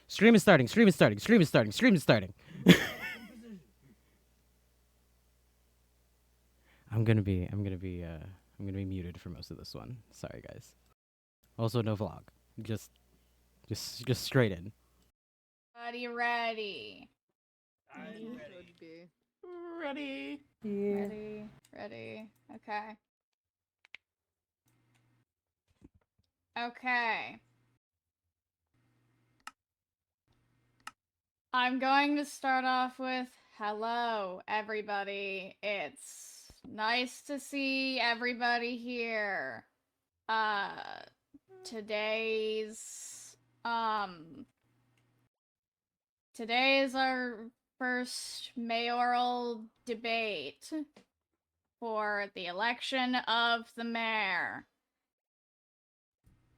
Stream is starting. Stream is starting. Stream is starting. Stream is starting. I'm gonna be muted for most of this one. Sorry, guys. Also, no vlog. Just straight in. Ready. Ready. Yeah. Ready. Okay. Okay. I'm going to start off with hello, everybody. It's nice to see everybody here. Today's today is our first mayoral debate for the election of the mayor.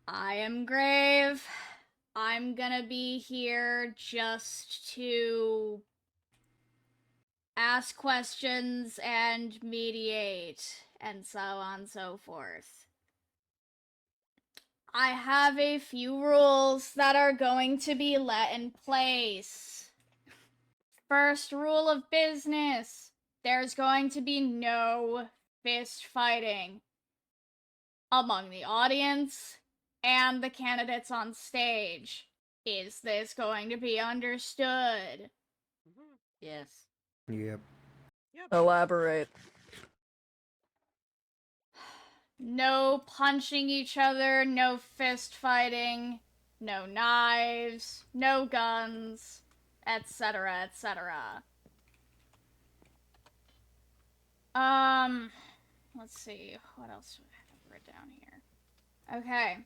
I am Grave. I'm gonna be here just to ask questions and mediate, and so on and so forth. I have a few rules that are going to be let in place. First rule of business, there's going to be no fist fighting among the audience and the candidates on stage. Is this going to be understood? Yes. Yep. Elaborate. No punching each other, no fist fighting, no knives, no guns, etc., etc. Let's see, what else do I have written down here? Okay.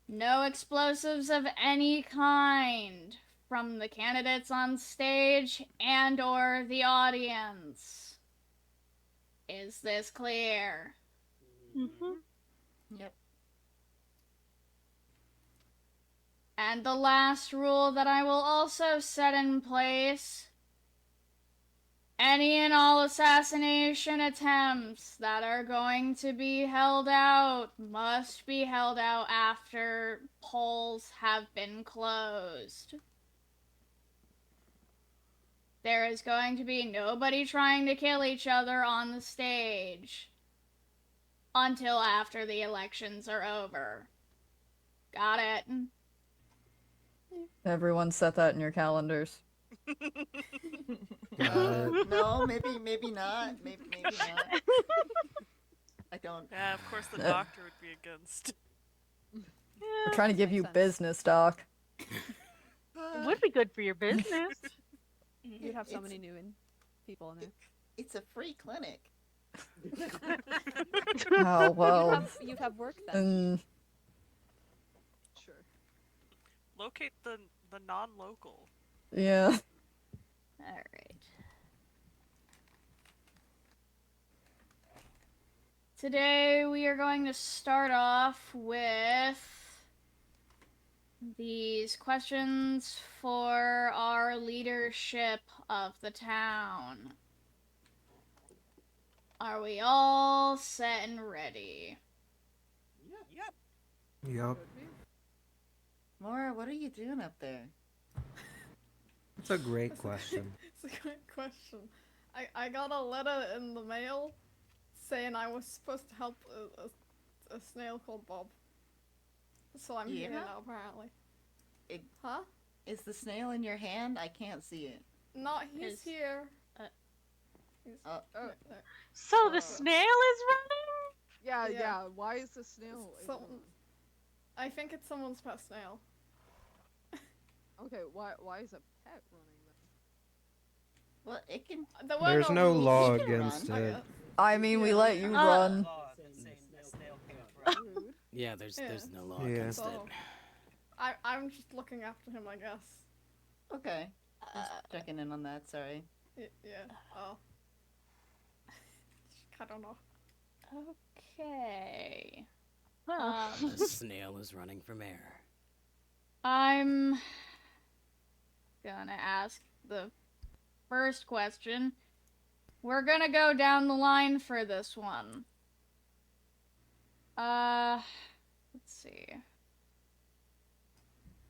No explosives of any kind from the candidates on stage and or the audience. Is this clear? Yep. And the last rule that I will also set in place: any and all assassination attempts that are going to be held out must be held out after polls have been closed. There is going to be nobody trying to kill each other on the stage until after the elections are over. Got it? Everyone set that in your calendars. No, maybe not. Maybe not. I don't. Yeah, of course the doctor would be against. We're trying to give you business, Doc. It would be good for your business. You'd have so many new people in there. It's a free clinic. Oh, well. You'd have work then. Sure. Locate the non-local. Yeah. Alright. Today we are going to start off with these questions for our leadership of the town. Are we all set and ready? Yep. Maura, what are you doing up there? It's a great question. It's a great question. I got a letter in the mail saying I was supposed to help a snail called Bob. So I'm here Yeah? now, apparently. Huh? Is the snail in your hand? I can't see it. Not he's here. He's, Oh. no. So the snail is running? Yeah. Why is the snail? I think it's someone's pet snail. Okay, why is a pet running then? Well, it can. There's no rules. law You can against run. it. I mean, we let you run. Rude. Yeah, there's no law Yeah. against it. So, I'm just looking after him, I guess. Okay. Just checking in on that. Sorry. Yeah. Oh. I don't know. Okay. The snail is running for mayor. I'm gonna ask the first question. We're gonna go down the line for this one. Let's see.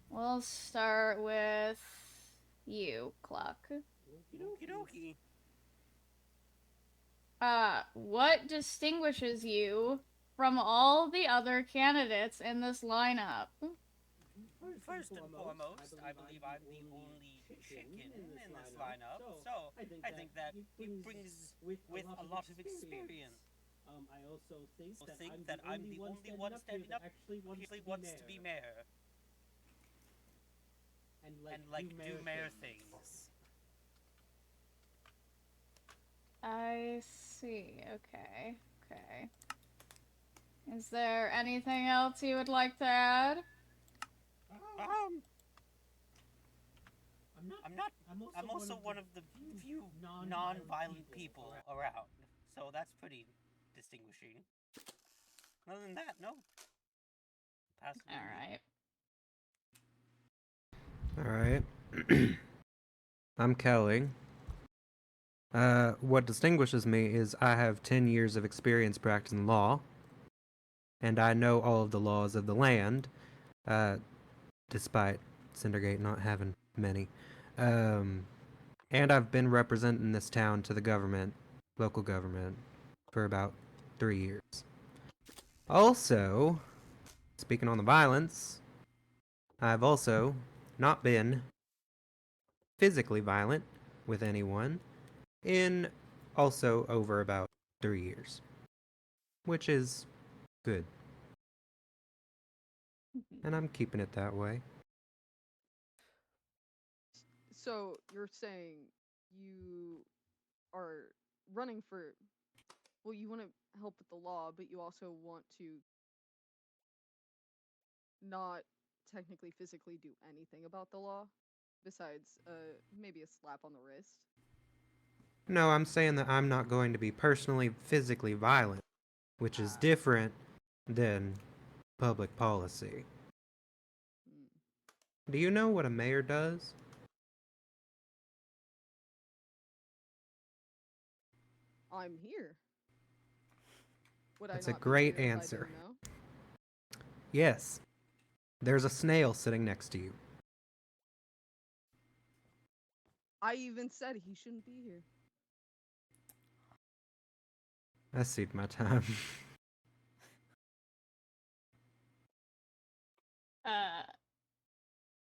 We'll start with you, Cluck. Okie dokie. What distinguishes you from all the other candidates in this lineup? First and foremost, I believe I'm the only chicken in this lineup, so I think that it brings with a lot of experience. I also think that I'm the only one standing up who actually wants to be mayor. And do mayor things. I see. Okay. Okay. Is there anything else you would like to add? I'm also one of the few non-violent people around, so that's pretty distinguishing. Other than that, no. Pass it to you. Alright. I'm Kelly. What distinguishes me is I have 10 years of experience practicing law, and I know all of the laws of the land, despite CINDERGATE not having many. And I've been representing this town to the government, local government, for about 3 years. Also, speaking on the violence, I've also not been physically violent with anyone in also over about 3 years, which is good. And I'm keeping it that way. So you're saying you are running for, well, you want to help with the law, but you also want to not technically physically do anything about the law besides maybe a slap on the wrist? No, I'm saying that I'm not going to be personally physically violent, which is different than public policy. Do you know what a mayor does? I'm here. Would That's I a not great be here answer. If I didn't know? Yes. There's a snail sitting next to you. I even said he shouldn't be here. I cede my time.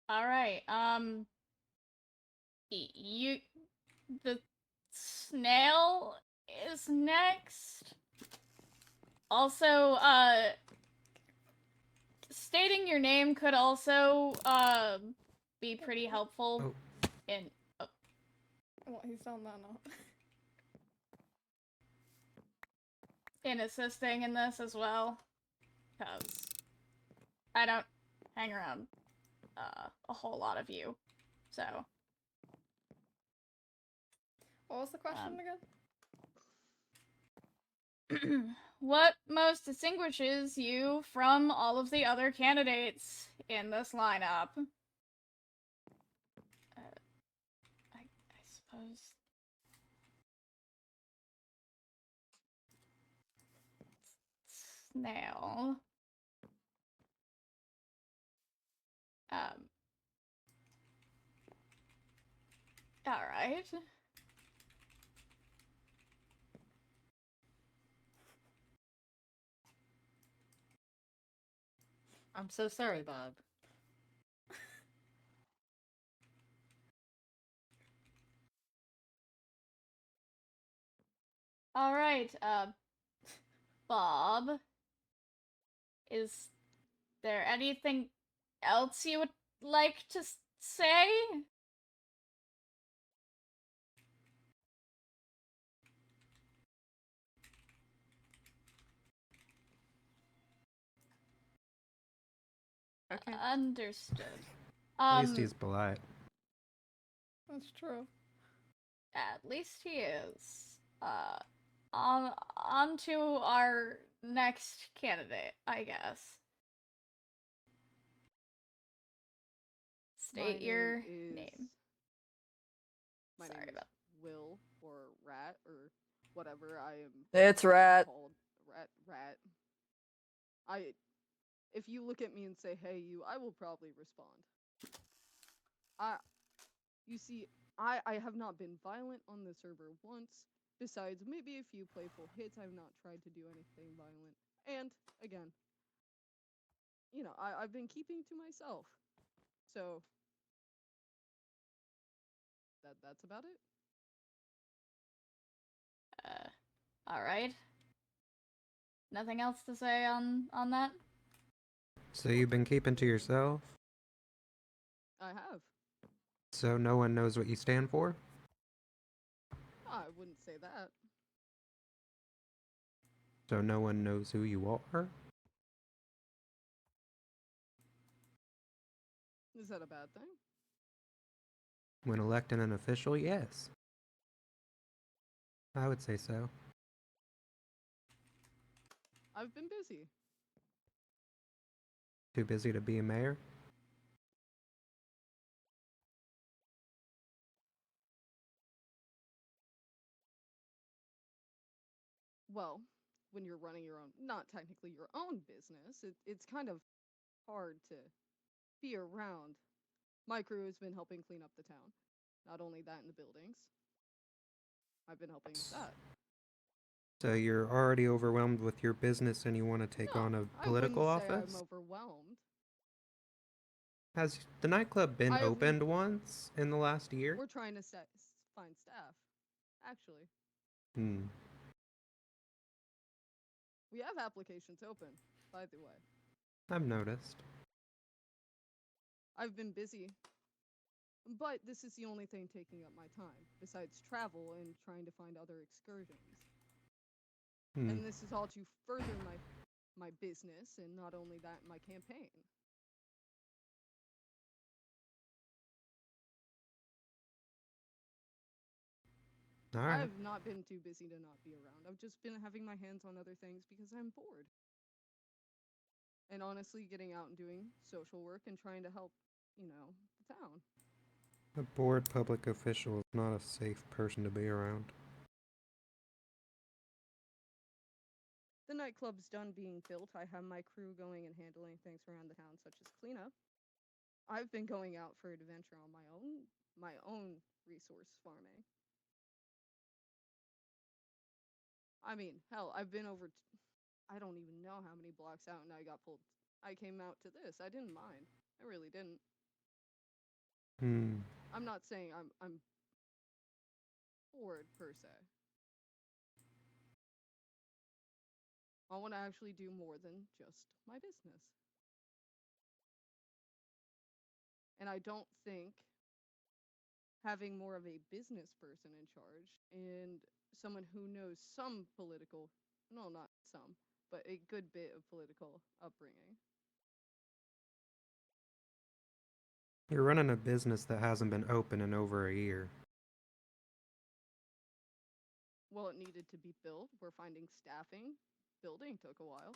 Alright, you... The snail is next. Also, stating your name could also, be pretty helpful in... What, he's done that now. in assisting in this as well. Because I don't hang around, a whole lot of you. So... What was the question again? What most distinguishes you from all of the other candidates in this lineup? I suppose... Snail. Alright. I'm so sorry, Bob. Alright, Bob. Is there anything else you would like to say? Okay. Understood. At least he's polite. That's true. At least he is. On to our next candidate, I guess. State your name. My Sorry name about is Will, or Rat, or whatever I am. It's Rat. Called. Rat. If you look at me and say, "Hey, you," I will probably respond. You see, I have not been violent on the server once. Besides maybe a few playful hits, I've not tried to do anything violent. And again, you know, I've been keeping to myself. So that's about it. All right. Nothing else to say on that? So you've been keeping to yourself? I have. So no one knows what you stand for? I wouldn't say that. So no one knows who you are? Is that a bad thing? When electing an official, yes. I would say so. I've been busy. Too busy to be a mayor? Well, when you're running your own, not technically your own business, it's kind of hard to be around. My crew has been helping clean up the town. Not only that in the buildings, I've been helping with that. So you're already overwhelmed with your business and you want to take on a political I wouldn't say office? I'm overwhelmed. Has the nightclub been I have opened once in the last year? We're trying to find staff, actually. Hmm. We have applications open, by the way. I've noticed. I've been busy. But this is the only thing taking up my time, besides travel and trying to find other excursions. Hmm. And this is all to further my business, and not only that, my campaign. All right. I've not been too busy to not be around. I've just been having my hands on other things because I'm bored. And honestly, getting out and doing social work and trying to help, you know, the town. A bored public official is not a safe person to be around. The nightclub's done being built. I have my crew going and handling things around the town, such as cleanup. I've been going out for adventure on my own resource farming. I mean, hell, I've been over. I don't even know how many blocks out, and I got pulled. I came out to this. I didn't mind. I really didn't. Hmm. I'm not saying I'm bored per se. I want to actually do more than just my business. And I don't think having more of a business person in charge and someone who knows some political, no, not some, but a good bit of political upbringing. You're running a business that hasn't been open in over a year. Well, it needed to be built. We're finding staffing. Building took a while.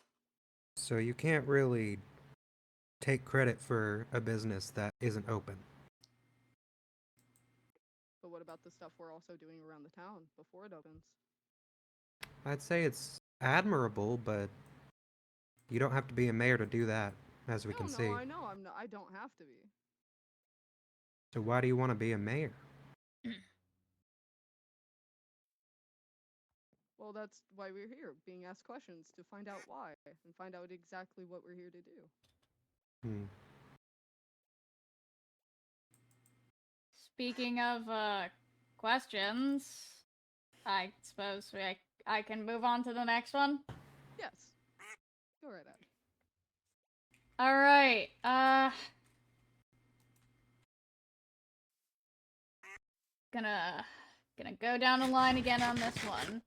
So you can't really take credit for a business that isn't open. But what about the stuff we're also doing around the town before it opens? I'd say it's admirable, but you don't have to be a mayor to do that, as we can see. I know. I don't have to be. So why do you want to be a mayor? Well, that's why we're here, being asked questions to find out why and find out exactly what we're here to do. Hmm. Speaking of questions, I suppose I can move on to the next one. Yes. Go right ahead. All right. Gonna go down the line again on this one.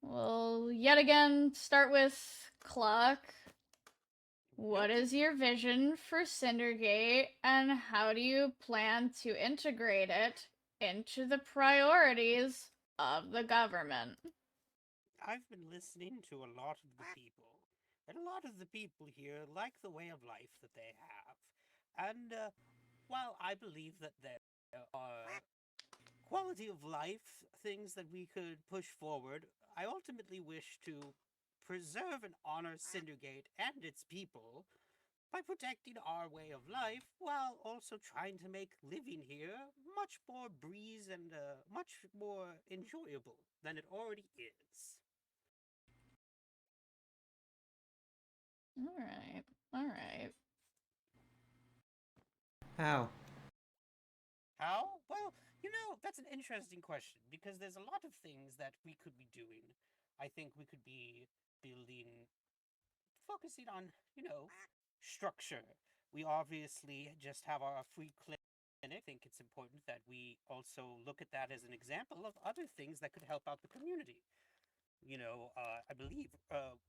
We'll yet again start with Cluck. What is your vision for CINDERGATE, and how do you plan to integrate it into the priorities of the government? I've been listening to a lot of the people, and a lot of the people here like the way of life that they have. And while I believe that there are quality of life things that we could push forward, I ultimately wish to preserve and honor CINDERGATE and its people by protecting our way of life while also trying to make living here much more breeze and much more enjoyable than it already is. Alright. Alright. How? How? Well, that's an interesting question because there's a lot of things that we could be doing. I think we could be building, focusing on, structure. We obviously just have our free clinic. I think it's important that we also look at that as an example of other things that could help out the community. I believe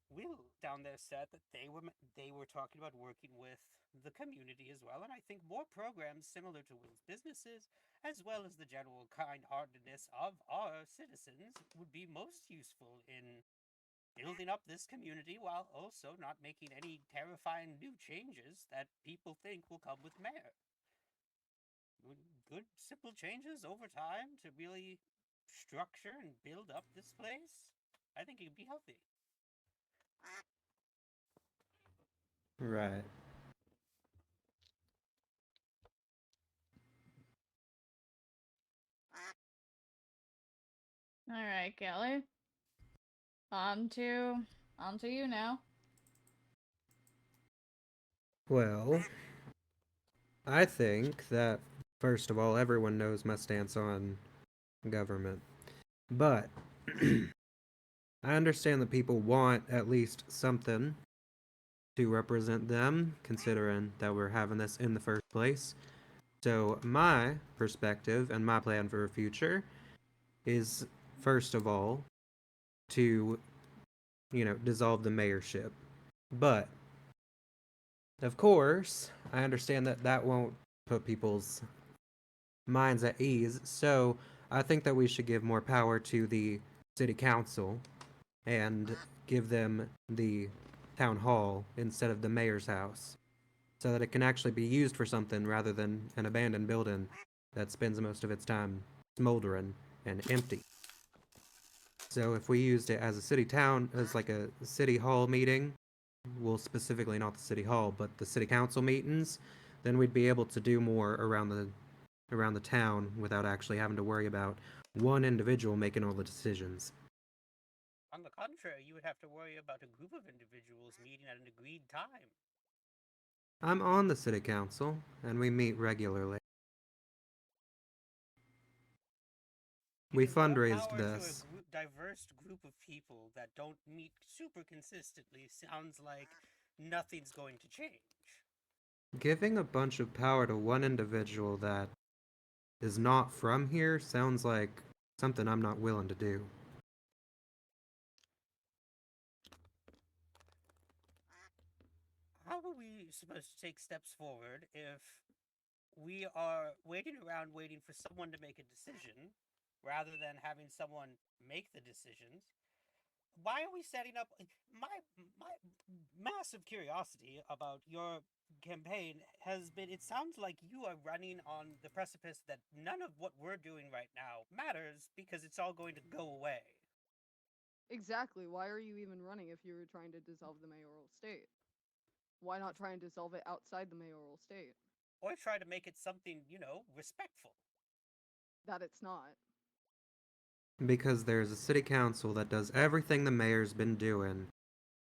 Will down there said that they were talking about working with the community as well, and I think more programs similar to Will's businesses, as well as the general kind-heartedness of our citizens, would be most useful in building up this community while also not making any terrifying new changes that people think will come with mayor. Good, simple changes over time to really structure and build up this place. I think it'd be healthy. Right. Alright, Kelly. On to you now. Well, I think that, first of all, everyone knows my stance on government. But I understand that people want at least something to represent them, considering that we're having this in the first place. So my perspective and my plan for the future is, first of all, to, dissolve the mayorship. But, of course, I understand that that won't put people's minds at ease, so I think that we should give more power to the city council and give them the town hall instead of the mayor's house, so that it can actually be used for something rather than an abandoned building that spends most of its time smoldering and empty. So if we used it as as like a city hall meeting, well, specifically not the city hall, but the city council meetings, then we'd be able to do more around the town without actually having to worry about one individual making all the decisions. On the contrary, you would have to worry about a group of individuals meeting at an agreed time. I'm on the city council, and we meet regularly. We fundraised this. To a diverse group of people that don't meet super consistently sounds like nothing's going to change. Giving a bunch of power to one individual that is not from here sounds like something I'm not willing to do. How are we supposed to take steps forward if we are waiting around waiting for someone to make a decision rather than having someone make the decisions? Why are we setting up my massive curiosity about your campaign has been, it sounds like you are running on the precipice that none of what we're doing right now matters because it's all going to go away. Exactly. Why are you even running if you were trying to dissolve the mayoral state? Why not try and dissolve it outside the mayoral state? Or try to make it something, respectful. That it's not. Because there's a city council that does everything the mayor's been doing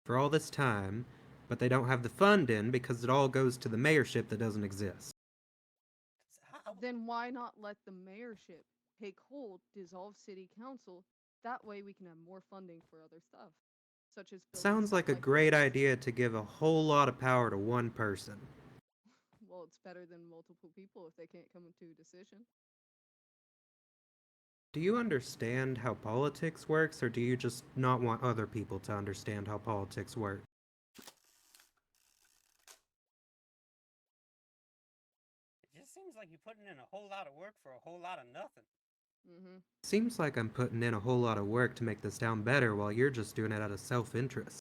for all this time, but they don't have the funding because it all goes to the mayorship that doesn't exist. Then why not let the mayorship take hold, dissolve city council? That way we can have more funding for other stuff, such as Sounds like a great idea to give a whole lot of power to one person. Well, it's better than multiple people if they can't come to a decision. Do you understand how politics works, or do you just not want other people to understand how politics work? It just seems like you're putting in a whole lot of work for a whole lot of nothing. Seems like I'm putting in a whole lot of work to make this town better while you're just doing it out of self-interest.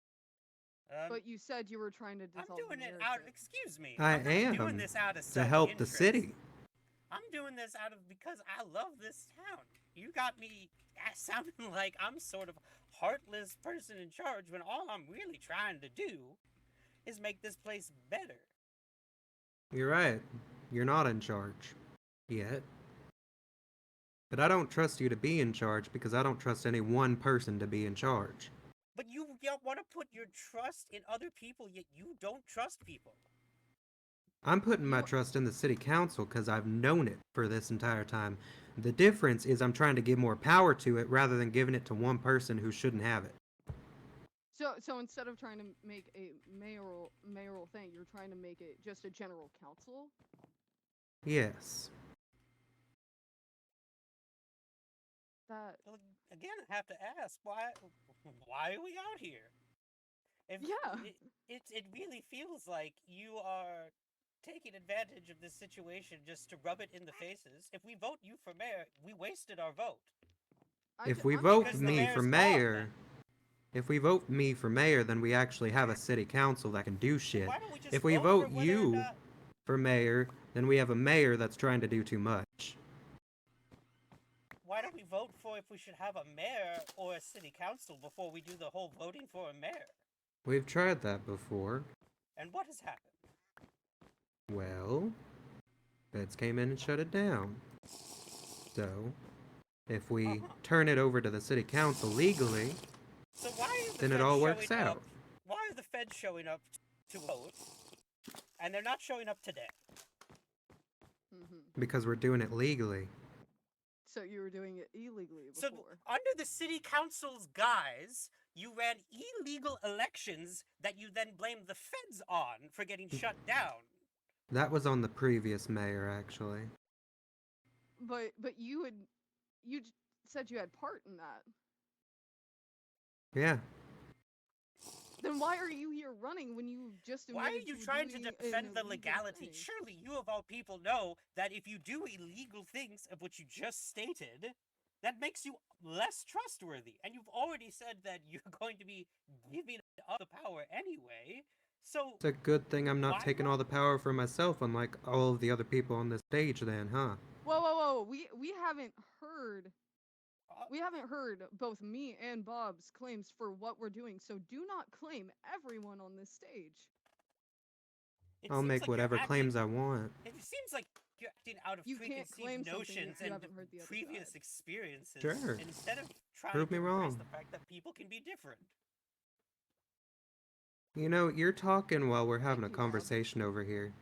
But you said you were trying to dissolve I'm doing it out, excuse me. I I'm am, doing this out of to help the city. I'm doing this out of because I love this town. You got me sounding like I'm sort of heartless person in charge when all I'm really trying to do is make this place better. You're right. You're not in charge. Yet. But I don't trust you to be in charge because I don't trust any one person to be in charge. But you want to put your trust in other people, yet you don't trust people. I'm putting my trust in the city council because I've known it for this entire time. The difference is I'm trying to give more power to it rather than giving it to one person who shouldn't have it. So instead of trying to make a mayoral thing, you're trying to make it just a general council? Yes. That Well, again, I have to ask, why are we out here? Yeah. It really feels like you are taking advantage of this situation just to rub it in the faces. If we vote you for mayor, we wasted our vote. If we I'm vote Because the me mayor's for gone mayor, then. if we vote me for mayor, then we actually have a city council that can do shit. Why don't we just If we vote vote for whether or you not... for mayor, then we have a mayor that's trying to do too much. Why don't we vote for if we should have a mayor or a city council before we do the whole voting for a mayor? We've tried that before. And what has happened? Well, feds came in and shut it down. So, if we turn it over to the city council legally, So why are the then it feds all works showing out. up? Why are the feds showing up to vote, and they're not showing up today? Because we're doing it legally. So you were doing it illegally So before. under the city council's guise, you ran illegal elections that you then blamed the feds on for getting shut down. That was on the previous mayor, actually. But you said you had part in that. Yeah. Then why are you here running when you just Why are admitted you to trying to doing defend an the illegal legality? thing? Surely you of all people know that if you do illegal things of which you just stated, that makes you less trustworthy. And you've already said that you're going to be giving up the power anyway. So It's a good thing I'm not why taking not? all the power for myself, unlike all of the other people on this stage then, huh? Whoa! We haven't heard. We haven't heard both me and Bob's claims for what we're doing, so do not claim everyone on this stage. I'll make whatever claims I want. It seems like you're acting out of You can't claim preconceived something notions if you and haven't heard the other previous side. experiences. Sure. Instead of trying Prove to me embrace wrong. the fact that people can be different. You know, you're talking while we're having a Thank you, Bob. conversation over here.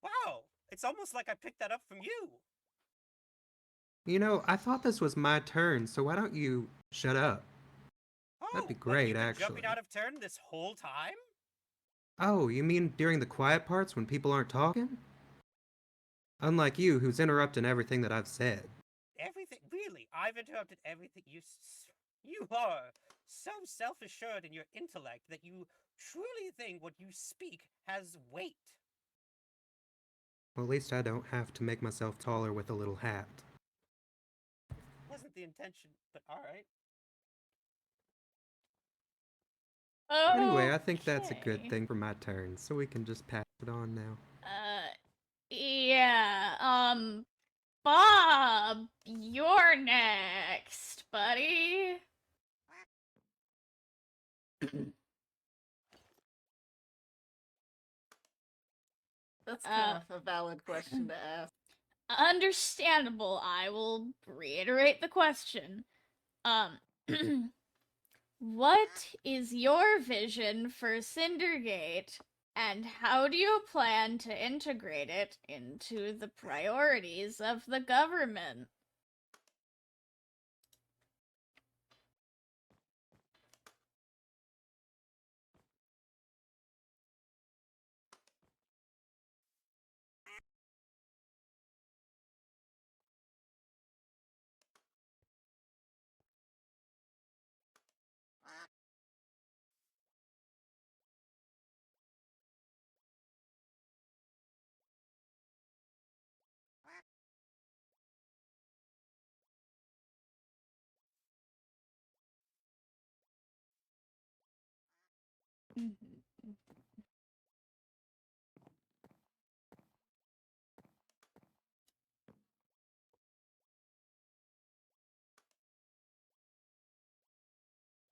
Wow, it's almost like I picked that up from you. You know, I thought this was my turn, so why don't you shut up? Oh, That'd be what, great, you've been actually. jumping out of turn this whole time? Oh, you mean during the quiet parts when people aren't talking? Unlike you, who's interrupting everything that I've said. Everything, really? I've interrupted everything you are so self-assured in your intellect that you truly think what you speak has weight. Well, at least I don't have to make myself taller with a little hat. Wasn't the intention, but alright. Anyway, I think that's a good thing for my turn, so we can just pass it on now. Yeah, Bob, you're next, buddy. That's kind of a valid question to ask. Understandable. I will reiterate the question. What is your vision for CINDERGATE, and how do you plan to integrate it into the priorities of the government?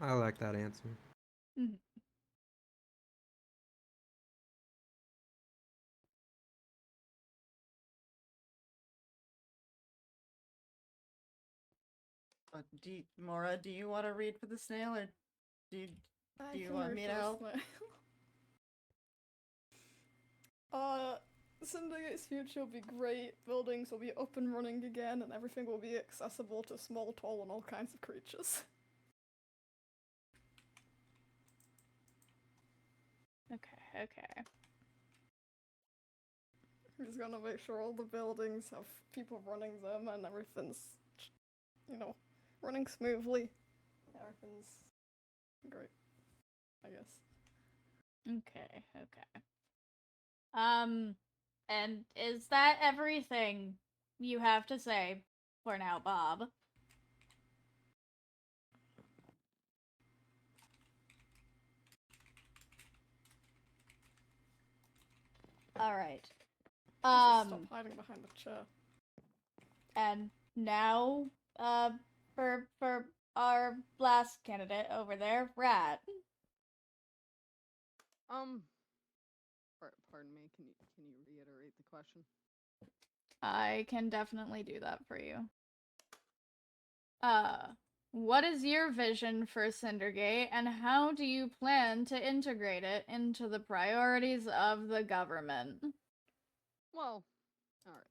I like that answer. Mora, do you want to read for the snail, or do you want me to help? Syndergate's future will be great. Buildings will be up and running again, and everything will be accessible to small, tall, and all kinds of creatures. Okay. He's gonna make sure all the buildings have people running them and everything's, running smoothly. Everything's great, I guess. Okay. And is that everything you have to say for now, Bob? Alright. Stop hiding behind the chair. And now, for our last candidate over there, Rat. Pardon me. Can you reiterate the question? I can definitely do that for you. What is your vision for Cindergate, and how do you plan to integrate it into the priorities of the government? Well, alright.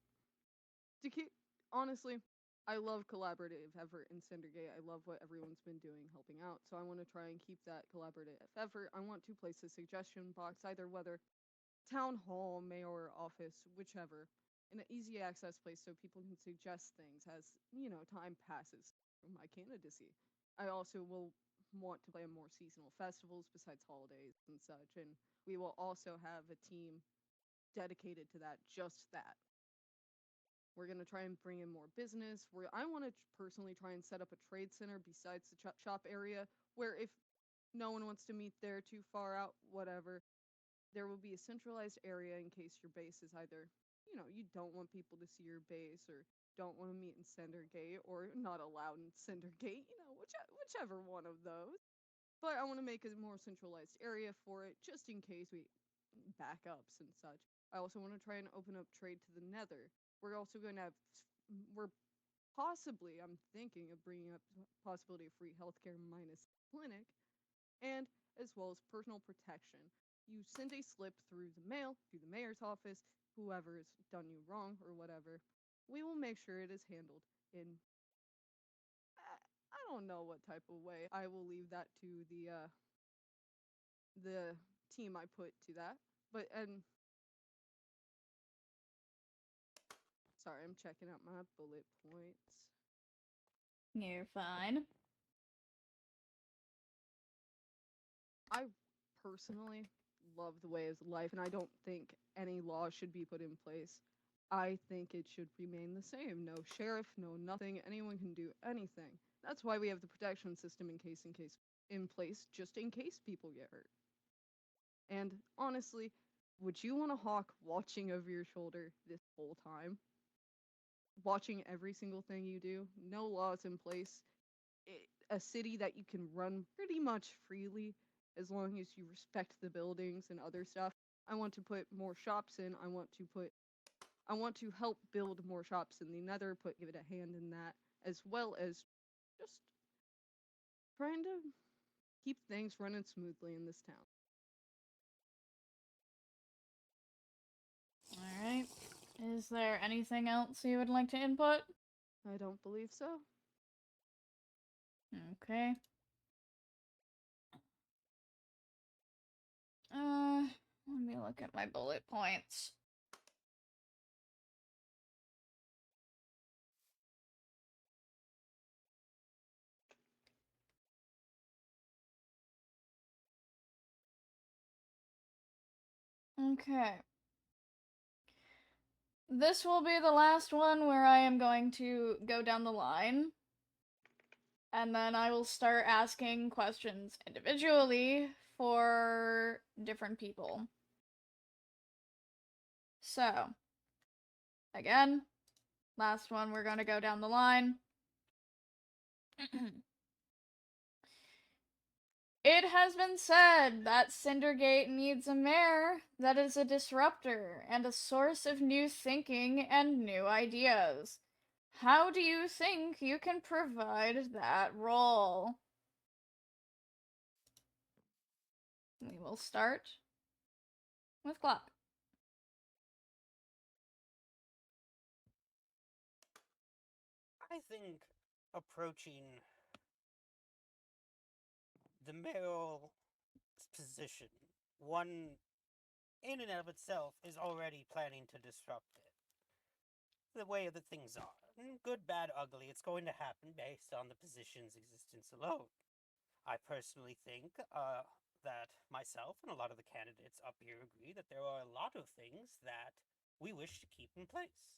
Honestly, I love collaborative effort in Cindergate. I love what everyone's been doing helping out, so I want to try and keep that collaborative effort. I want to place a suggestion box, either whether town hall, mayor office, whichever, in an easy access place so people can suggest things as, time passes from my candidacy. I also will want to plan more seasonal festivals besides holidays and such, and we will also have a team dedicated to that, just that. We're going to try and bring in more business. I want to personally try and set up a trade center besides the shop area, where if no one wants to meet there too far out, whatever, there will be a centralized area in case your base is either, you don't want people to see your base, or don't want to meet in Cindergate, or not allowed in Cindergate, whichever one of those. But I want to make a more centralized area for it, just in case we backups and such. I also want to try and open up trade to the Nether. We're also going to have, I'm thinking of bringing up possibility of free healthcare minus clinic, and as well as personal protection. You send a slip through the mail to the mayor's office, whoever's done you wrong or whatever. We will make sure it is handled in, I don't know what type of way. I will leave that to the team I put to that. Sorry, I'm checking out my bullet points. You're fine. I personally love the way of life, and I don't think any law should be put in place. I think it should remain the same. No sheriff, no nothing. Anyone can do anything. That's why we have the protection system in place, just in case people get hurt. And honestly, would you want a hawk watching over your shoulder this whole time? Watching every single thing you do? No laws in place. A city that you can run pretty much freely, as long as you respect the buildings and other stuff. I want to put more shops in. I want to help build more shops in the Nether, give it a hand in that, as well as just trying to keep things running smoothly in this town. Alright. Is there anything else you would like to input? I don't believe so. Okay. Let me look at my bullet points. Okay. This will be the last one where I am going to go down the line. And then I will start asking questions individually for different people. So, again, last one, we're gonna go down the line. It has been said that Cindergate needs a mayor that is a disruptor and a source of new thinking and new ideas. how do you think you can provide that role? We will start with Clock. I think approaching the mayoral position, one in and of itself is already planning to disrupt it. The way that things are. Good, bad, ugly, it's going to happen based on the position's existence alone. I personally think that myself and a lot of the candidates up here agree that there are a lot of things that we wish to keep in place.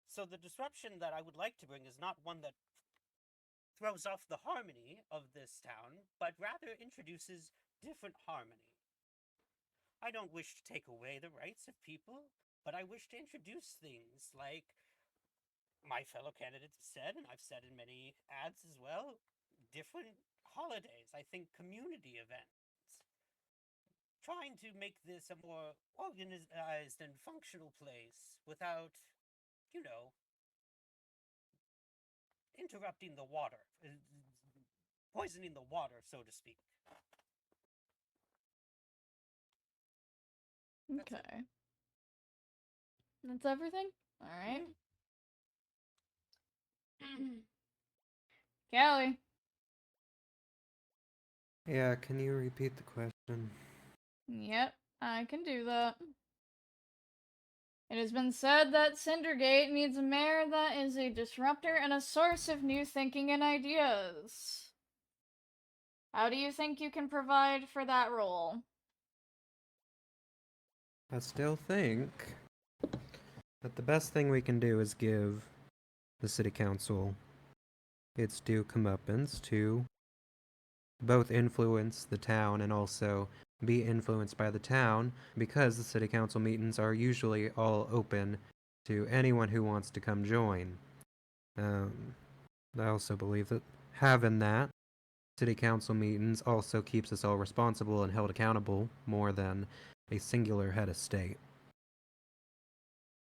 So the disruption that I would like to bring is not one that throws off the harmony of this town, but rather introduces different harmony. I don't wish to take away the rights of people, but I wish to introduce things like my fellow candidates have said, and I've said in many ads as well, different holidays. I think community events. Trying to make this a more organized and functional place without, you know, interrupting the water, poisoning the water, so to speak. Okay. That's everything? Alright. Callie. Yeah, can you repeat the question? Yep, I can do that. It has been said that CINDERGATE needs a mayor that is a disruptor and a source of new thinking and ideas. How do you think you can provide for that role? I still think that the best thing we can do is give the city council its due comeuppance to both influence the town and also be influenced by the town, because the city council meetings are usually all open to anyone who wants to come join. I also believe that having that city council meetings also keeps us all responsible and held accountable more than a singular head of state.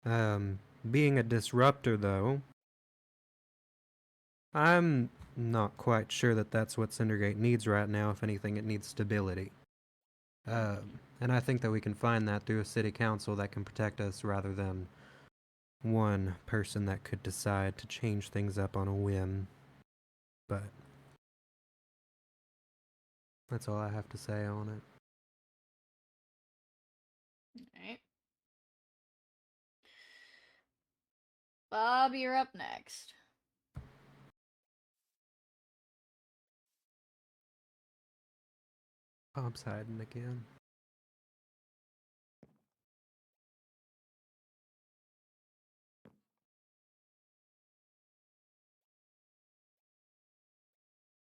Being a disruptor, though, I'm not quite sure that that's what CINDERGATE needs right now. If anything, it needs stability. And I think that we can find that through a city council that can protect us rather than one person that could decide to change things up on a whim. But that's all I have to say on it. Alright. Bob, you're up next. Bob's hiding again.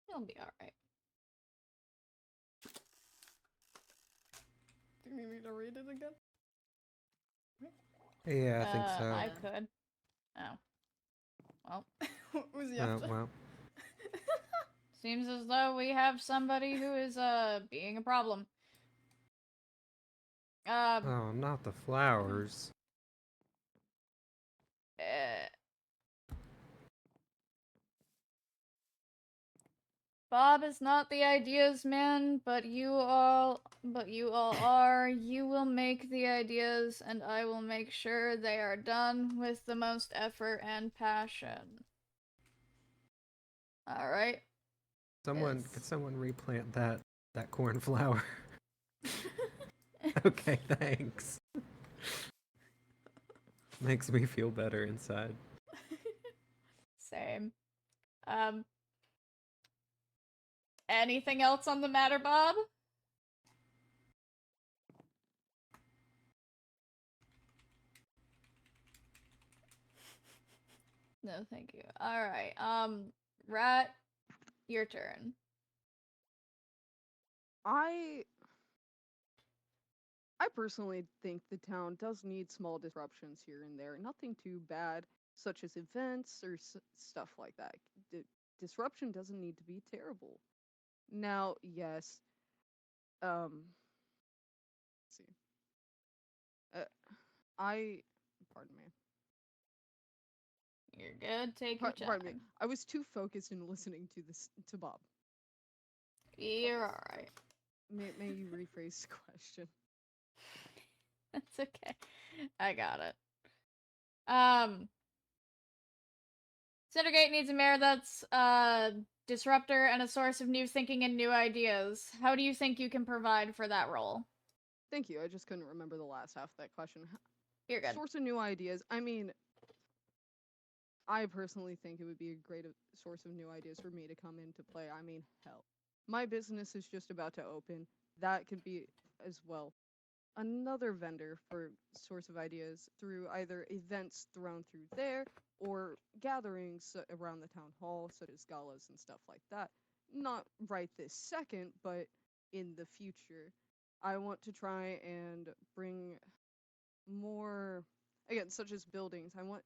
He'll be alright. Do you need me to read it again? Yeah, I think so. I could. Oh. Well. What was he after? Well. Seems as though we have somebody who is, being a problem. Oh, not the flowers. Bob is not the ideas man, but you all are. You will make the ideas, and I will make sure they are done with the most effort and passion. Alright. Could someone replant that cornflower? Okay, thanks. Makes me feel better inside. Same. Anything else on the matter, Bob? No, thank you. Alright, Rat, your turn. I personally think the town does need small disruptions here and there. Nothing too bad, such as events or stuff like that. Disruption doesn't need to be terrible. Now, yes, let's see. Pardon me. You're good. Take your time. Pardon me. I was too focused in listening to Bob. You're alright. May you rephrase the question? That's okay. I got it. CINDERGATE needs a mayor that's disruptor and a source of new thinking and new ideas. How do you think you can provide for that role? Thank you. I just couldn't remember the last half of that question. You're good. Source of new ideas. I mean, I personally think it would be a great source of new ideas for me to come into play. I mean, hell. My business is just about to open. That could be as well another vendor for source of ideas through either events thrown through there or gatherings around the town hall, such as galas and stuff like that. Not right this second, but in the future. I want to try and bring more, again, such as buildings. I want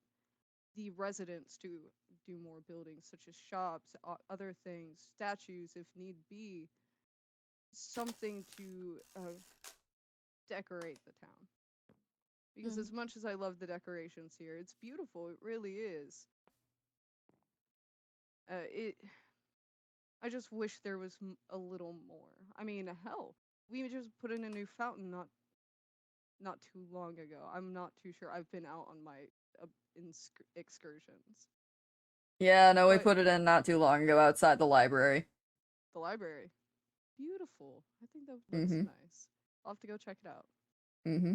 the residents to do more buildings, such as shops, other things, statues if need be, something to decorate the town. Because as much as I love the decorations here, it's beautiful. It really is. I just wish there was a little more. I mean, hell, we just put in a new fountain not too long ago. I'm not too sure. I've been out on my excursions. Yeah, no, we put it in not too long ago outside the library. The library. Beautiful. I think that looks nice. I'll have to go check it out. Mm-hmm.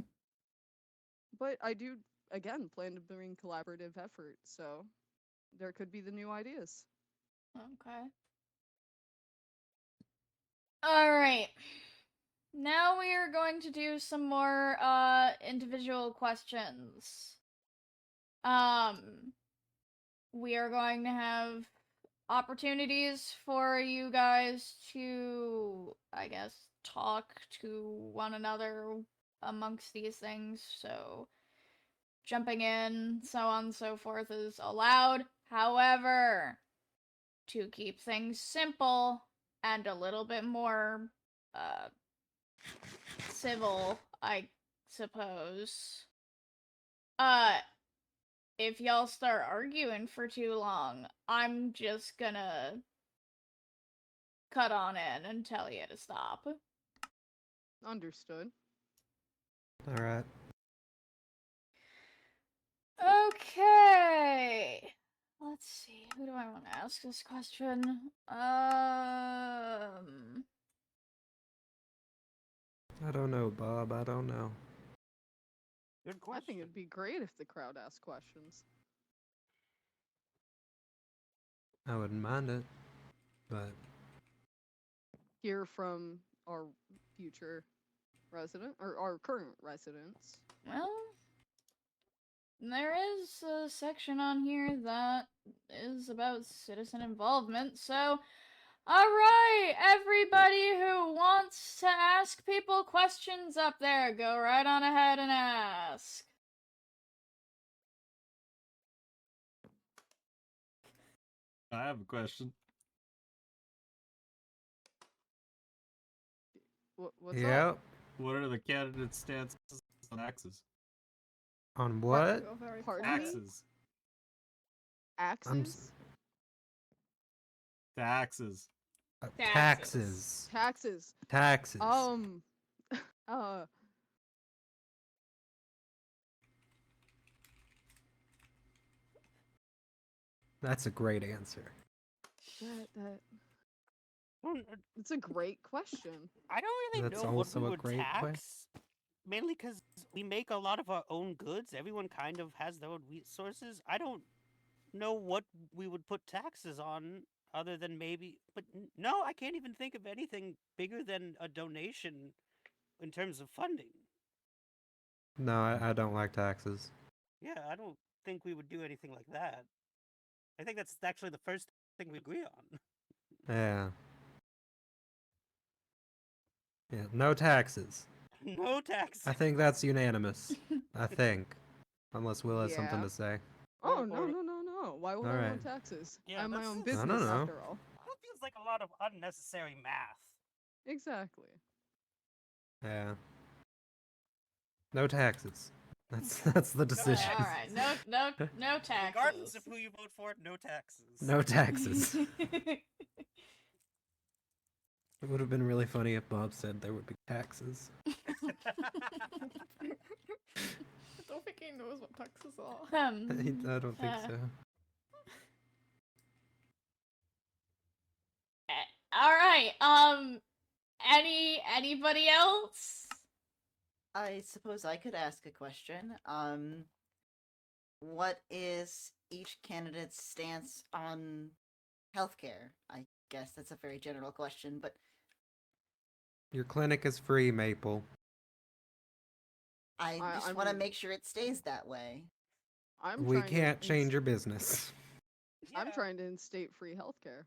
But I do, again, plan to bring collaborative effort, so there could be the new ideas. Okay. Alright. Now we are going to do some more individual questions. We are going to have opportunities for you guys to, I guess, talk to one another amongst these things, so jumping in, so on and so forth is allowed. However, to keep things simple and a little bit more civil, I suppose, if y'all start arguing for too long, I'm just gonna cut on in and tell you to stop. Understood. Alright. Okay. Let's see. Who do I want to ask this question? I don't know, Bob. I don't know. Good I question. think it'd be great if the crowd asked questions. I wouldn't mind it, but Hear from our future resident, or our current residents. Well, there is a section on here that is about citizen involvement, so alright, everybody who wants to ask people questions up there, go right on ahead and ask. I have a question. What's yep. up? What are the candidates' stances on taxes? On what? You're very Pardon quiet. me? Taxes. Axes? Taxes. Taxes. Taxes. Taxes. That's a great answer. It's a great question. I don't really That's know what also we a would great tax. Mainly because we make a lot of our own goods. Everyone kind of has their own resources. I don't know what we would put taxes on other than maybe... But no, I can't even think of anything bigger than a donation in terms of funding. No, I don't like taxes. Yeah, I don't think we would do anything like that. I think that's actually the first thing we agree on. Yeah. Yeah, no taxes. No taxes. I think that's unanimous. I think. Unless Will has something Yeah. to say. Oh, no. Why would I Alright. want taxes? Yeah, I'm my own that's- I don't business, know. after all. That feels like a lot of unnecessary math. Exactly. Yeah. No taxes. That's the decision. All right. No taxes. Regardless of who you vote for, no taxes. No taxes. It would have been really funny if Bob said there would be taxes. I don't think he knows what taxes are. I don't think so. All right. Anybody else? I suppose I could ask a question. What is each candidate's stance on healthcare? I guess that's a very general question, but Your clinic is free, Maple. I just want to make sure it stays that way. We can't change your business. I'm trying to instate free healthcare.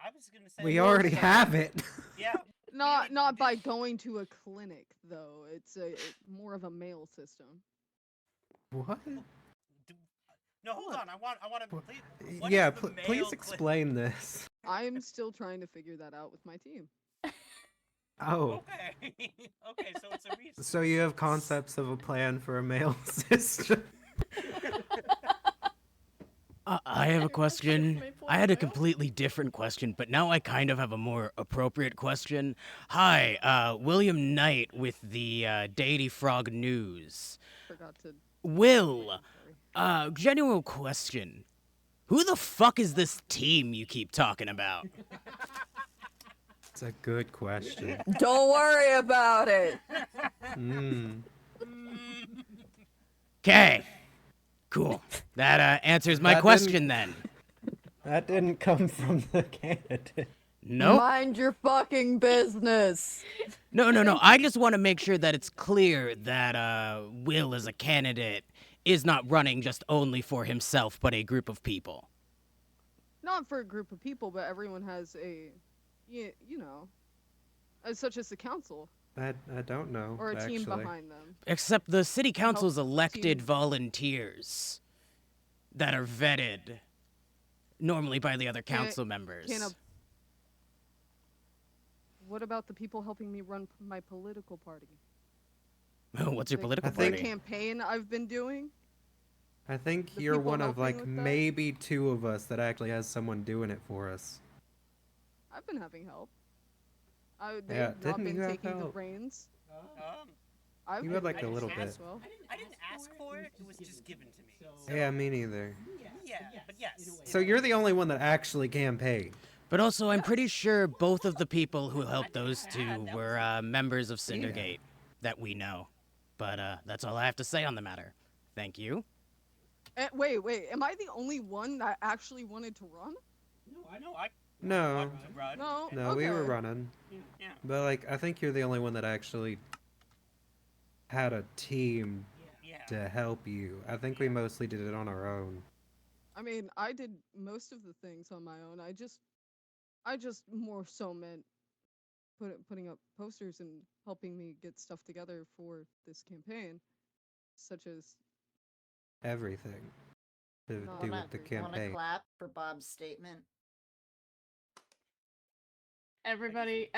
I was gonna say We already have it. Yeah. Not by going to a clinic though. It's more of a mail system. What? No, hold on. I want to. Yeah, please explain this. I'm still trying to figure that out with my team. Oh. Okay. Okay, so it's a reason. So you have concepts of a plan for a mail system? I have a question. I had a completely different question, but now I kind of have a more appropriate question. Hi, William Knight with the Deity Frog News. Forgot to. Will, genuine question. Who the fuck is this team you keep talking about? It's a good question. Don't worry about it. Okay. Cool. That answers my That question then. That didn't come from the candidate. No. Mind your fucking business. No. I just want to make sure that it's clear that Will as a candidate is not running just only for himself, but a group of people. Not for a group of people, but everyone has a, you know, such as the council. I don't know. Or a team actually. behind them. Except the city council's elected volunteers that are vetted normally by the other council members. What about the people helping me run my political party? What's your political The party? campaign I've been doing? I think The you're people one of helping like with that? maybe two of us that actually has someone doing it for us. I've been having help. They've Yeah, not didn't been you have taking the help? reins. You had like a little bit. I didn't ask for it. It was just given to me. Yeah, me neither. Yeah, but yes. So you're the only one that actually campaigned. But also, I'm pretty sure both of the people who helped those two were members of CINDERGATE that we know. But that's all I have to say on the matter. Thank you. Wait, am I the only one that actually wanted to run? No. No. No, we were okay. running. But like, I think you're the only one that actually had a team to help you. I think we mostly did it on our own. I mean, I did most of the things on my own. I just more so meant putting up posters and helping me get stuff together for this campaign, such as Everything to do with the Want to campaign. clap for Bob's statement? Everybody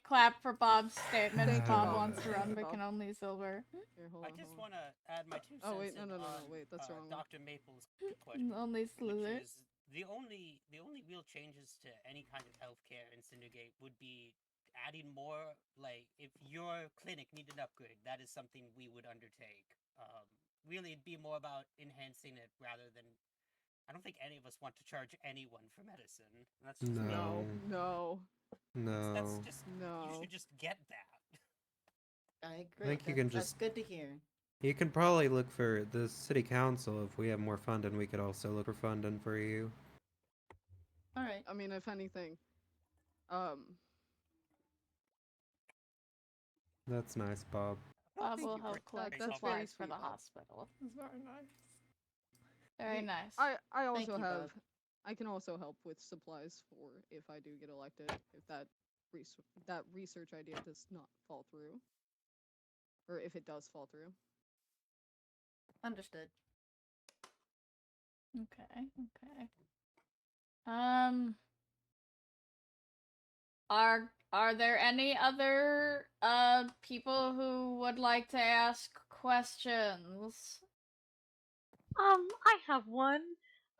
clap for Bob's statement. Thank you, Bob Bob. wants to run, Thank you, but Bob. can only silver. Here, hold I on, just hold on. want to add my 2 cents. Oh wait, no, on, wait, that's wrong. Dr. Maple's question. Only slither. Which is the only real changes to any kind of healthcare in Syndicate would be adding more, like, if your clinic needed an upgrade, that is something we would undertake. Really, it'd be more about enhancing it rather than. I don't think any of us want to charge anyone for medicine. That's just No. No. That's just No. You should just get that. I agree. think you can That's just- good to hear. You can probably look for the city council. If we have more funding, we could also look for funding for you. All right. I mean, if anything, That's nice, Bob. Bob Thank will you help for collect That's very supplies for sweet, the Bob. hospital. It's very nice. Very nice. I also you, have. Bob. I can also help with supplies for if I do get elected. If that research idea does not fall through, or if it does fall through. Understood. Okay. Are there any other people who would like to ask questions? I have one.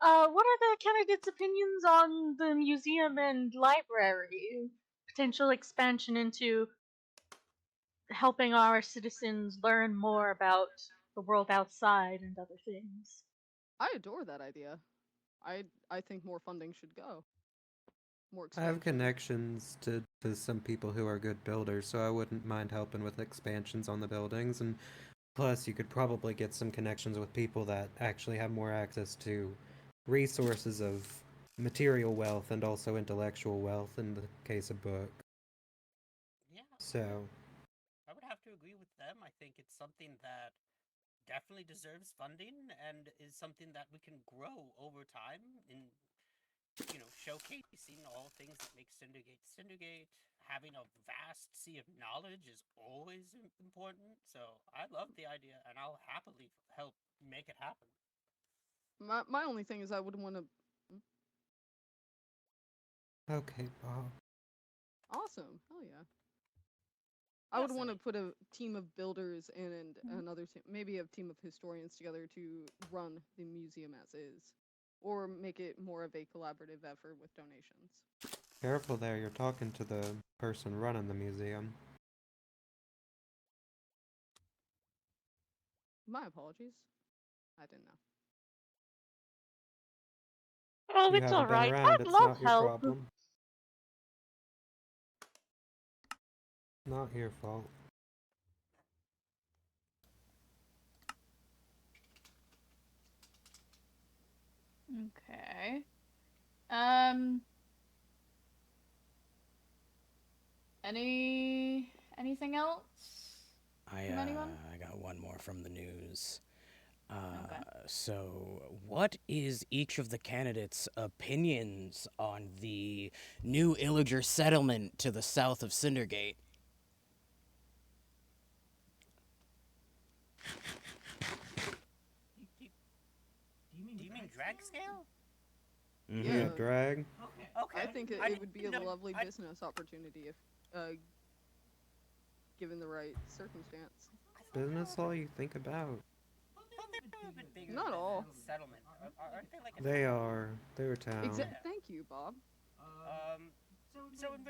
What are the candidates' opinions on the museum and library? Potential expansion into helping our citizens learn more about the world outside and other things. I adore that idea. I think more funding should go. More I have expansion. connections to some people who are good builders, so I wouldn't mind helping with expansions on the buildings. And plus, you could probably get some connections with people that actually have more access to resources of material wealth and also intellectual wealth in the case of book. Yeah. So, I would have to agree with them. I think it's something that definitely deserves funding and is something that we can grow over time in, showcasing all things that make Syndicate Syndicate. Having a vast sea of knowledge is always important. So I love the idea, and I'll happily help make it happen. My only thing is I wouldn't want to. okay, Bob. Awesome. Hell yeah. I would want to put a team of builders and another team, maybe a team of historians together to run the museum as is, or make it more of a collaborative effort with donations. Careful there, you're talking to the person running the museum. My apologies. I didn't know. Oh, You it's haven't been alright. around, I'd it's love not your help. problem. Not your fault. Okay. Anything else? From anyone? I got one more from the news. Okay. So, what is each of the candidates' opinions on the new Illager settlement to the south of Cindergate? Do you mean drag scale? Mm-hmm. Yeah, drag. Okay. I think it would be a lovely business opportunity if, given the right circumstance. Business all you think about. Not all. Settlement. Aren't they like a They town? are. They're a town. Thank you, Bob. So in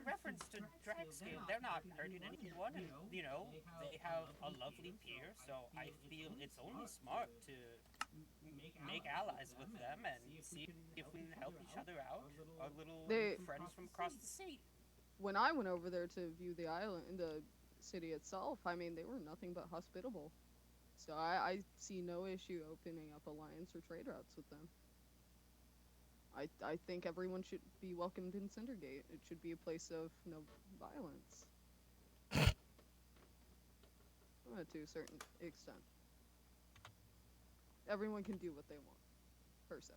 reference to drag scale, they're not hurting anyone, and they have a lovely pier. So I feel it's only smart to make allies with them and see if we can help each other out. Our little friends from across the sea. When I went over there to view the island, the city itself, I mean, they were nothing but hospitable. So I see no issue opening up alliance or trade routes with them. I think everyone should be welcomed in Cindergate. It should be a place of no violence. To a certain extent. Everyone can do what they want, per se.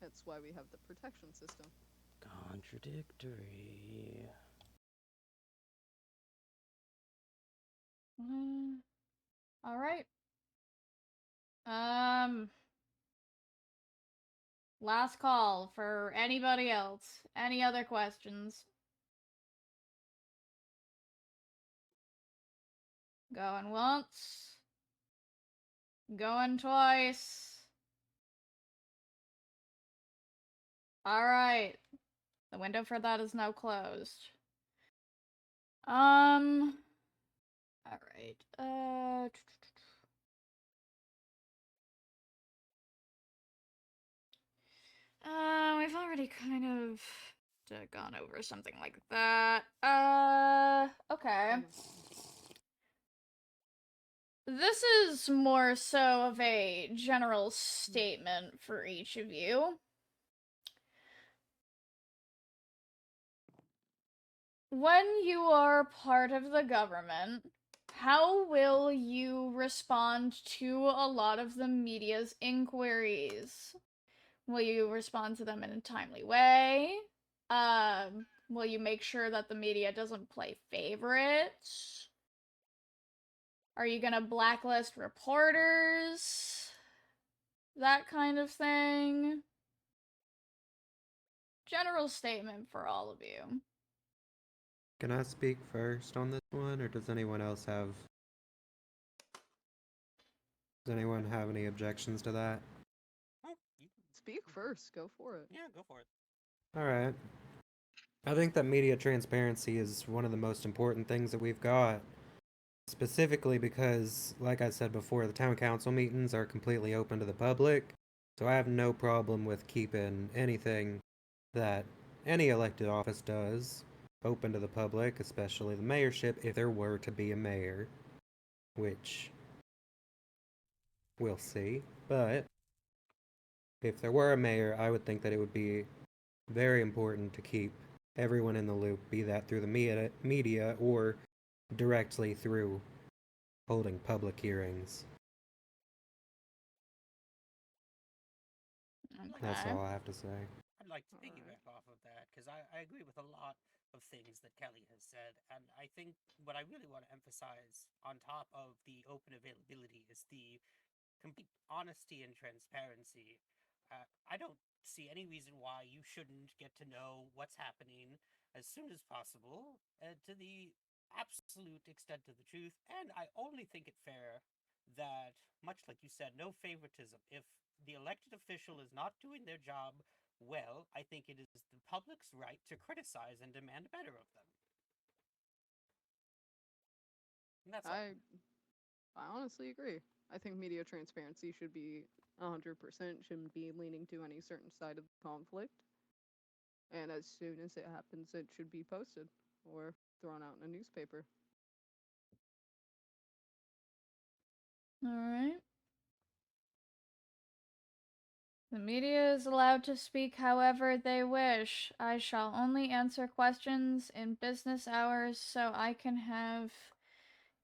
That's why we have the protection system. Contradictory. All right. Last call for anybody else. Any other questions? Going once. Going twice. All right. The window for that is now closed. All right. We've already kind of gone over something like that. Okay. This is more so of a general statement for each of you. When you are part of the government, how will you respond to a lot of the media's inquiries? Will you respond to them in a timely way? Will you make sure that the media doesn't play favorites? Are you gonna blacklist reporters? That kind of thing. General statement for all of you. Can I speak first on this one, or does anyone else have Does anyone have any objections to that? Oh, Speak first. Go for it. yeah, go for it. All right. I think that media transparency is one of the most important things that we've got. Specifically because, like I said before, the town council meetings are completely open to the public. So I have no problem with keeping anything that any elected office does open to the public, especially the mayorship, if there were to be a mayor. Which we'll see. But if there were a mayor, I would think that it would be very important to keep everyone in the loop, be that through the media or directly through holding public hearings. That's Okay. all I have to say. I'd like to piggyback off of that because I agree with a lot of things that Kelly has said, and I think what I really want to emphasize on top of the open availability is the complete honesty and transparency. I don't see any reason why you shouldn't get to know what's happening as soon as possible, to the absolute extent of the truth. And I only think it fair that, much like you said, no favoritism. If the elected official is not doing their job well, I think it is the public's right to criticize and demand better of them. And that's all. I honestly agree. I think media transparency should be 100%, shouldn't be leaning to any certain side of the conflict. And as soon as it happens, it should be posted or thrown out in a newspaper. Alright. The media is allowed to speak however they wish. I shall only answer questions in business hours so I can have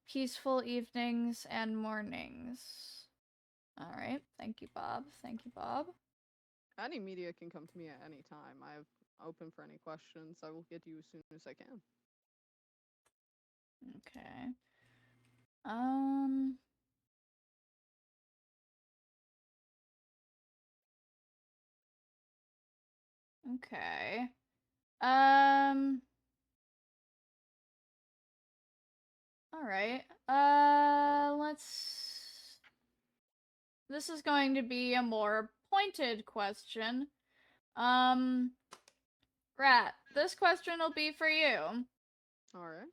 peaceful evenings and mornings. Alright, thank you, Bob. Thank you, Bob. Any media can come to me at any time. I'm open for any questions. I will get to you as soon as I can. Okay. Okay. Alright. This is going to be a more pointed question. Rat, this question will be for you. Alright.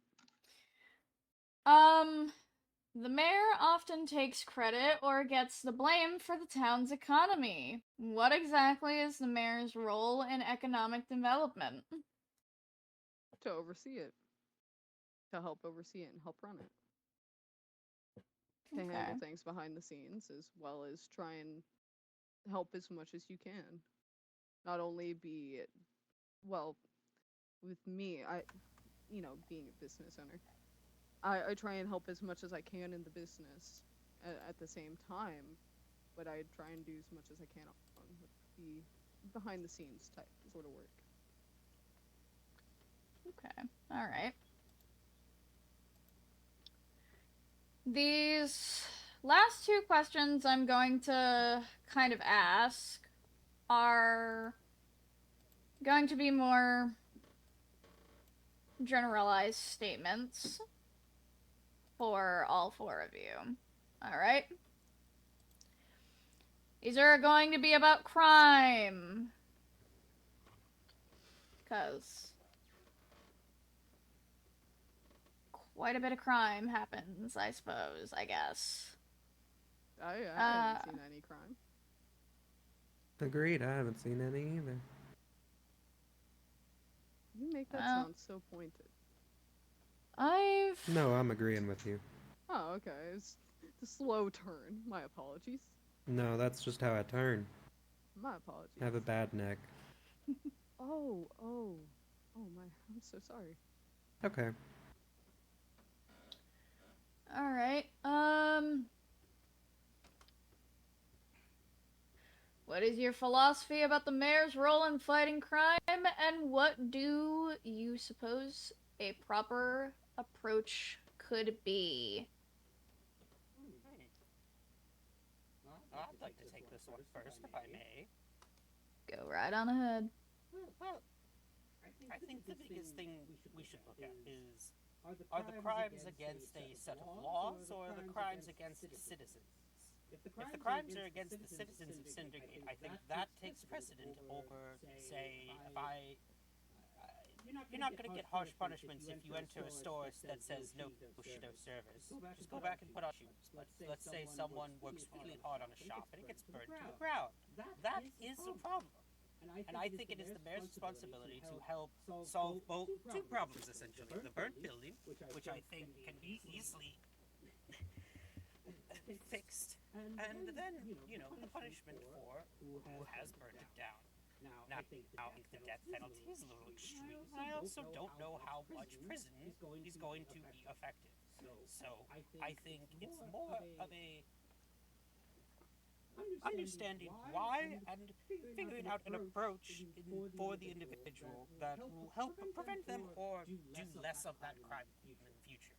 The mayor often takes credit or gets the blame for the town's economy. What exactly is the mayor's role in economic development? To oversee it. To help oversee it and help run it. To handle things behind the scenes, as well as try and help as much as you can. Not only be, well, with me, being a business owner, I try and help as much as I can in the business at the same time, but I try and do as much as I can on the behind the scenes type sort of work. Okay, alright. These last two questions I'm going to kind of ask are going to be more generalized statements for all four of you. Alright? These are going to be about crime. Because quite a bit of crime happens, I suppose, I guess. I haven't seen any crime. Agreed, I haven't seen any either. You make that sound so pointed. No, I'm agreeing with you. Oh, okay. It's the slow turn. My apologies. No, that's just how I turn. My apologies. I have a bad neck. Oh my, I'm so sorry. Okay. Alright, what is your philosophy about the mayor's role in fighting crime, and what do you suppose a proper approach could be? Well, I'd like to take this one first, if I may. Go right on ahead. Well, I think the biggest thing we should look at is, are the crimes against a set of laws, or the crimes against citizens? If the crimes are against the citizens of CINDERGATE, I think that takes precedent over, say, if you're not going to get harsh punishments if you enter a store that says no shadow service. Just go back and put on shoes. But let's say someone works really hard on a shop and it gets burned to the ground. That is a problem. And I think it is the mayor's responsibility to help solve both two problems, essentially. The burnt building, which I think can be easily fixed, and then, the punishment for who has burned it down. Now, I think the death penalty is a little extreme. I also don't know how much prison is going to be effective. So, I think it's more of a understanding why and figuring out an approach for the individual that will help prevent them or do less of that crime in the future.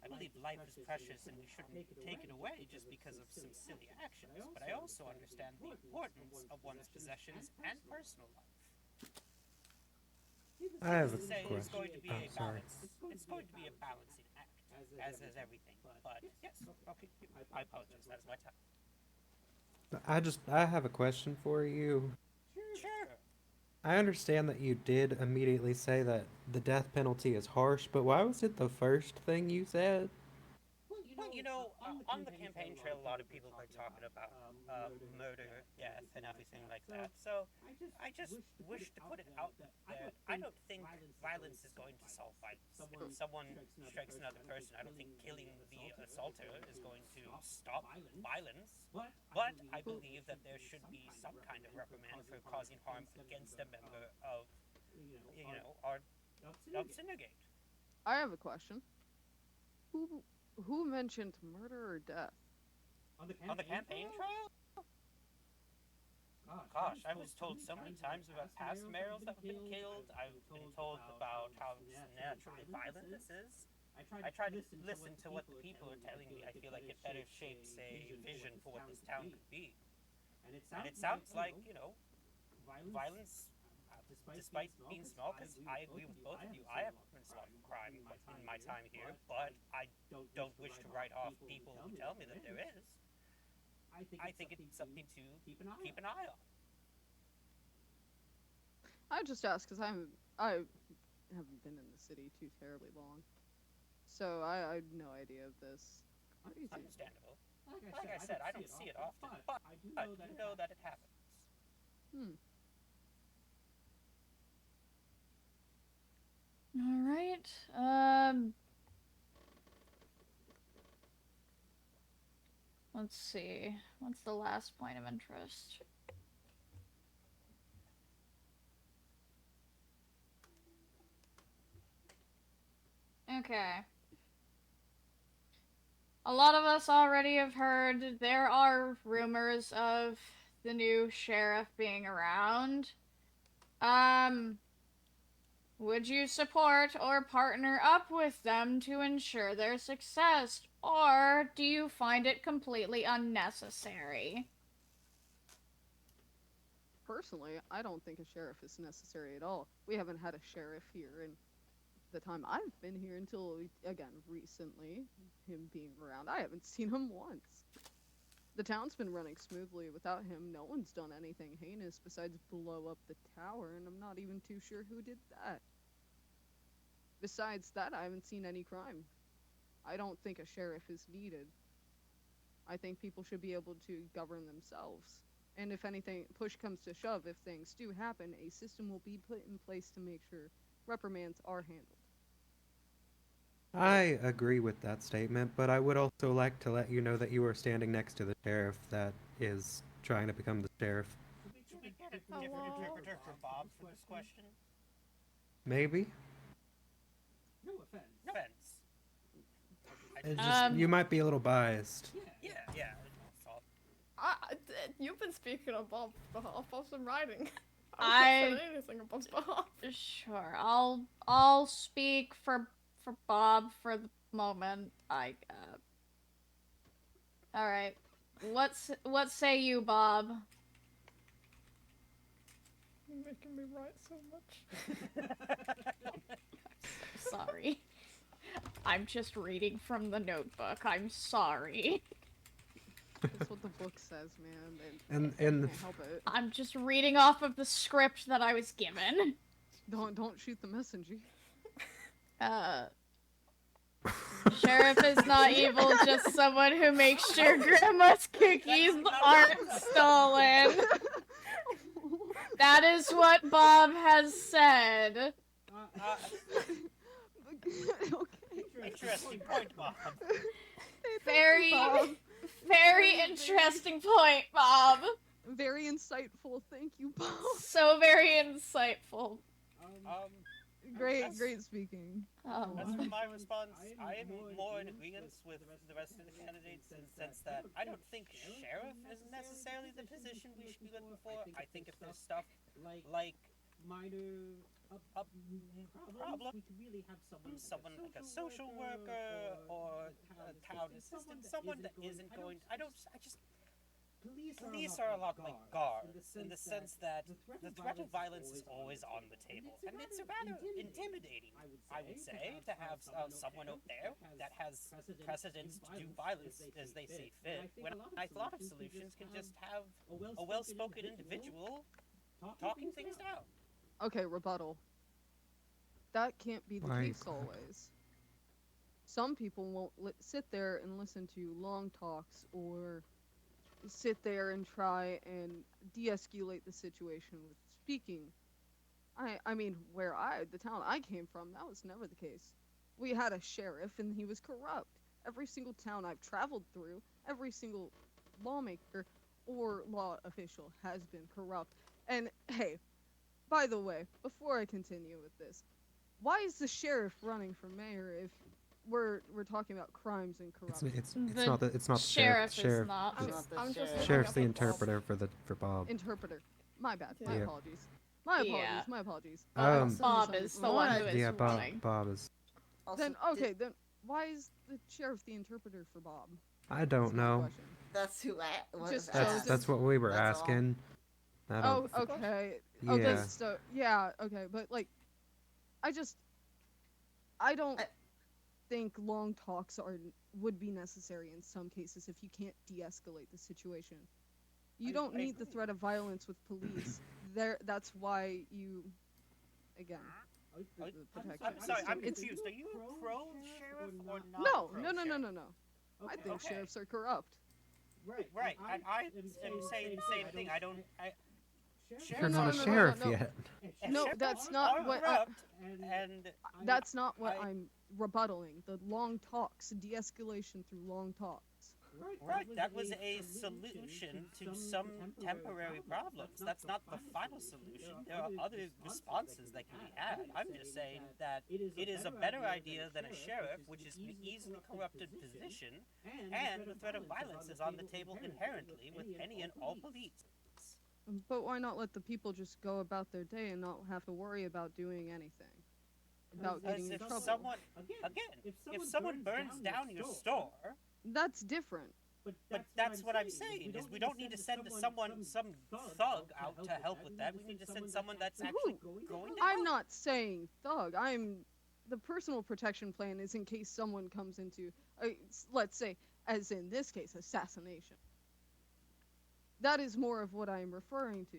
I believe life is precious and we shouldn't take it away just because of some silly actions, but I also understand the importance of one's possessions and personal life. I have a Say it's going to be question. a balance. It's going to be a balancing act, as is everything. But yes, okay, I apologize. That's my time. I have a question for you. Sure. I understand that you did immediately say that the death penalty is harsh, but why was it the first thing you said? Well, on the campaign trail, a lot of people are talking about murder, death, and everything like that. So I just wish to put it out there. I don't think violence is going to solve violence. If someone strikes another person, I don't think killing the assaulter is going to stop violence. But I believe that there should be some kind of reprimand for causing harm against a member of, our CINDERGATE. I have a question. Who mentioned murder or death? On the campaign trail? Gosh, I was told so many times about past mayors that have been killed. I've been told about how naturally violent this is. I try to listen to what the people are telling me. I feel like it better shapes a vision for what this town could be. And it sounds like, violence, despite being small, because I agree with both of you, I haven't been small crime in my time here, but I don't wish to write off people who tell me that there is. I think it's something to keep an eye on. I just asked because I haven't been in the city too terribly long, so I had no idea of this. Crazy. Understandable. Like I said, I don't see it often, but I do know that it happens. All right. Let's see. What's the last point of interest? Okay. A lot of us already have heard there are rumors of the new sheriff being around. Would you support or partner up with them to ensure their success, or do you find it completely unnecessary? Personally, I don't think a sheriff is necessary at all. We haven't had a sheriff here in the time I've been here until, again, recently, him being around. I haven't seen him once. The town's been running smoothly without him. No one's done anything heinous besides blow up the tower, and I'm not even too sure who did that. Besides that, I haven't seen any crime. I don't think a sheriff is needed. I think people should be able to govern themselves. And if anything, push comes to shove, if things do happen, a system will be put in place to make sure reprimands are handled. I agree with that statement, but I would also like to let you know that you are standing next to the sheriff that is trying to become the sheriff. Should we get a different interpreter for Bob for this question? Maybe? No offense. It's just, you might be a little biased. Yeah. You've been speaking on Bob's behalf. Bob's been writing. I haven't said anything on Bob's behalf. Sure, I'll speak for Bob for the moment. All right. What say you, Bob? You're making me write so much. So sorry. I'm just reading from the notebook. I'm sorry. That's what the book says, man. And I can't help it. I'm just reading off of the script that I was given. Don't shoot the messenger. Sheriff is not evil, just someone who makes sure Grandma's cookies aren't stolen. That is what Bob has said. Okay. Interesting point, Bob. Very, very interesting point, Bob. Very insightful. Thank you, Bob. So very insightful. Great speaking. As for my response, I am more in agreement with the rest of the candidates in the sense that I don't think sheriff is necessarily the position we should be looking for. I think if there's stuff like minor problem, we could really have someone like a social worker or a town assistant, someone that isn't going. Police are a lot like guards in the sense that the threat of violence is always on the table, and it's rather intimidating, I would say, to have someone out there that has precedence to do violence as they see fit, when a lot of solutions can just have a well-spoken individual talking things down. Okay, rebuttal. That can't be the case always. Some people won't sit there and listen to long talks or sit there and try and de-escalate the situation with speaking. I mean, the town I came from, that was never the case. We had a sheriff and he was corrupt. Every single town I've traveled through, every single lawmaker or law official has been corrupt. And hey, by the way, before I continue with this, why is the sheriff running for mayor if we're talking about crimes and corruption? It's not the sheriff. Is not. Sheriff's the interpreter for Bob. Interpreter. My bad. My Yeah. apologies. My apologies. Bob is the one who is running. Bob is. Then why is the sheriff the interpreter for Bob? I don't know. That's who That's what we were asking. Oh, okay. Yeah. Okay, so yeah, okay, but like, I don't think long talks would be necessary in some cases if you can't de-escalate the situation. You don't need the threat of violence with police. That's why you, again, the protection. I'm sorry, I'm confused. Are you pro-sheriff or not? No. I think sheriffs are corrupt. Right, and I am saying the same thing. You're not a sheriff yet. No, that's not what. That's not what I'm rebuttaling. The long talks, de-escalation through long talks. Right, that was a solution to some temporary problems. That's not the final solution. There are other responses that can be had. I'm just saying that it is a better idea than a sheriff, which is an easily corrupted position, and the threat of violence is on the table inherently with any and all police. But why not let the people just go about their day and not have to worry about doing anything? About getting in trouble. If someone burns down your store... That's different. But that's what I'm saying, is we don't need to send some thug out to help with that. We need to send someone that's actually going to help. I'm not saying thug. The personal protection plan is in case someone comes into, let's say, as in this case, assassination. That is more of what I'm referring to.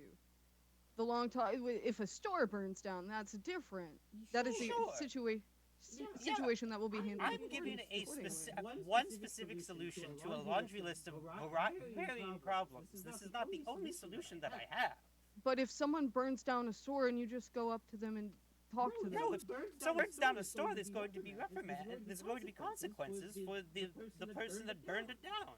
The long talk, if a store burns down, that's different. That is a situation that will be handled. I'm giving one specific solution to a laundry list of varying problems. This is not the only solution that I have. But if someone burns down a store and you just go up to them and talk to them. No, if someone burns down a store, there's going to be reprimand. There's going to be consequences for the person that burned it down.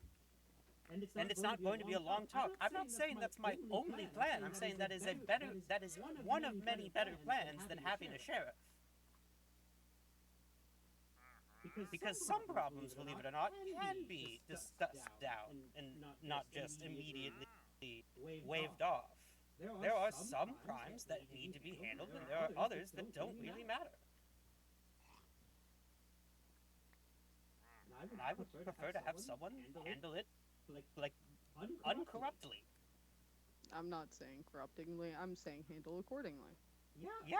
And it's not going to be a long talk. I'm not saying that's my only plan. I'm saying that is one of many better plans than having a sheriff. Because some problems, believe it or not, can be discussed down and not just immediately waved off. There are some crimes that need to be handled, and there are others that don't really matter. I would prefer to have someone handle it like uncorruptly. I'm not saying corruptingly, I'm saying handle accordingly. Yeah,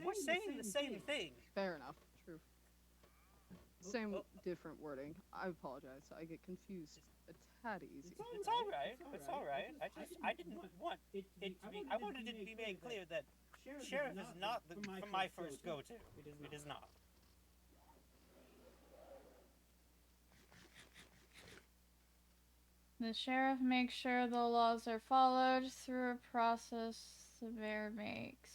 we're saying the same thing. Fair enough, true. Same, different wording. I apologize. I get confused a tad easy. It's alright. It's alright. I didn't want it to be. I wanted it to be made clear that sheriff is not my first go-to. It is not. The sheriff makes sure the laws are followed through a process the mayor makes.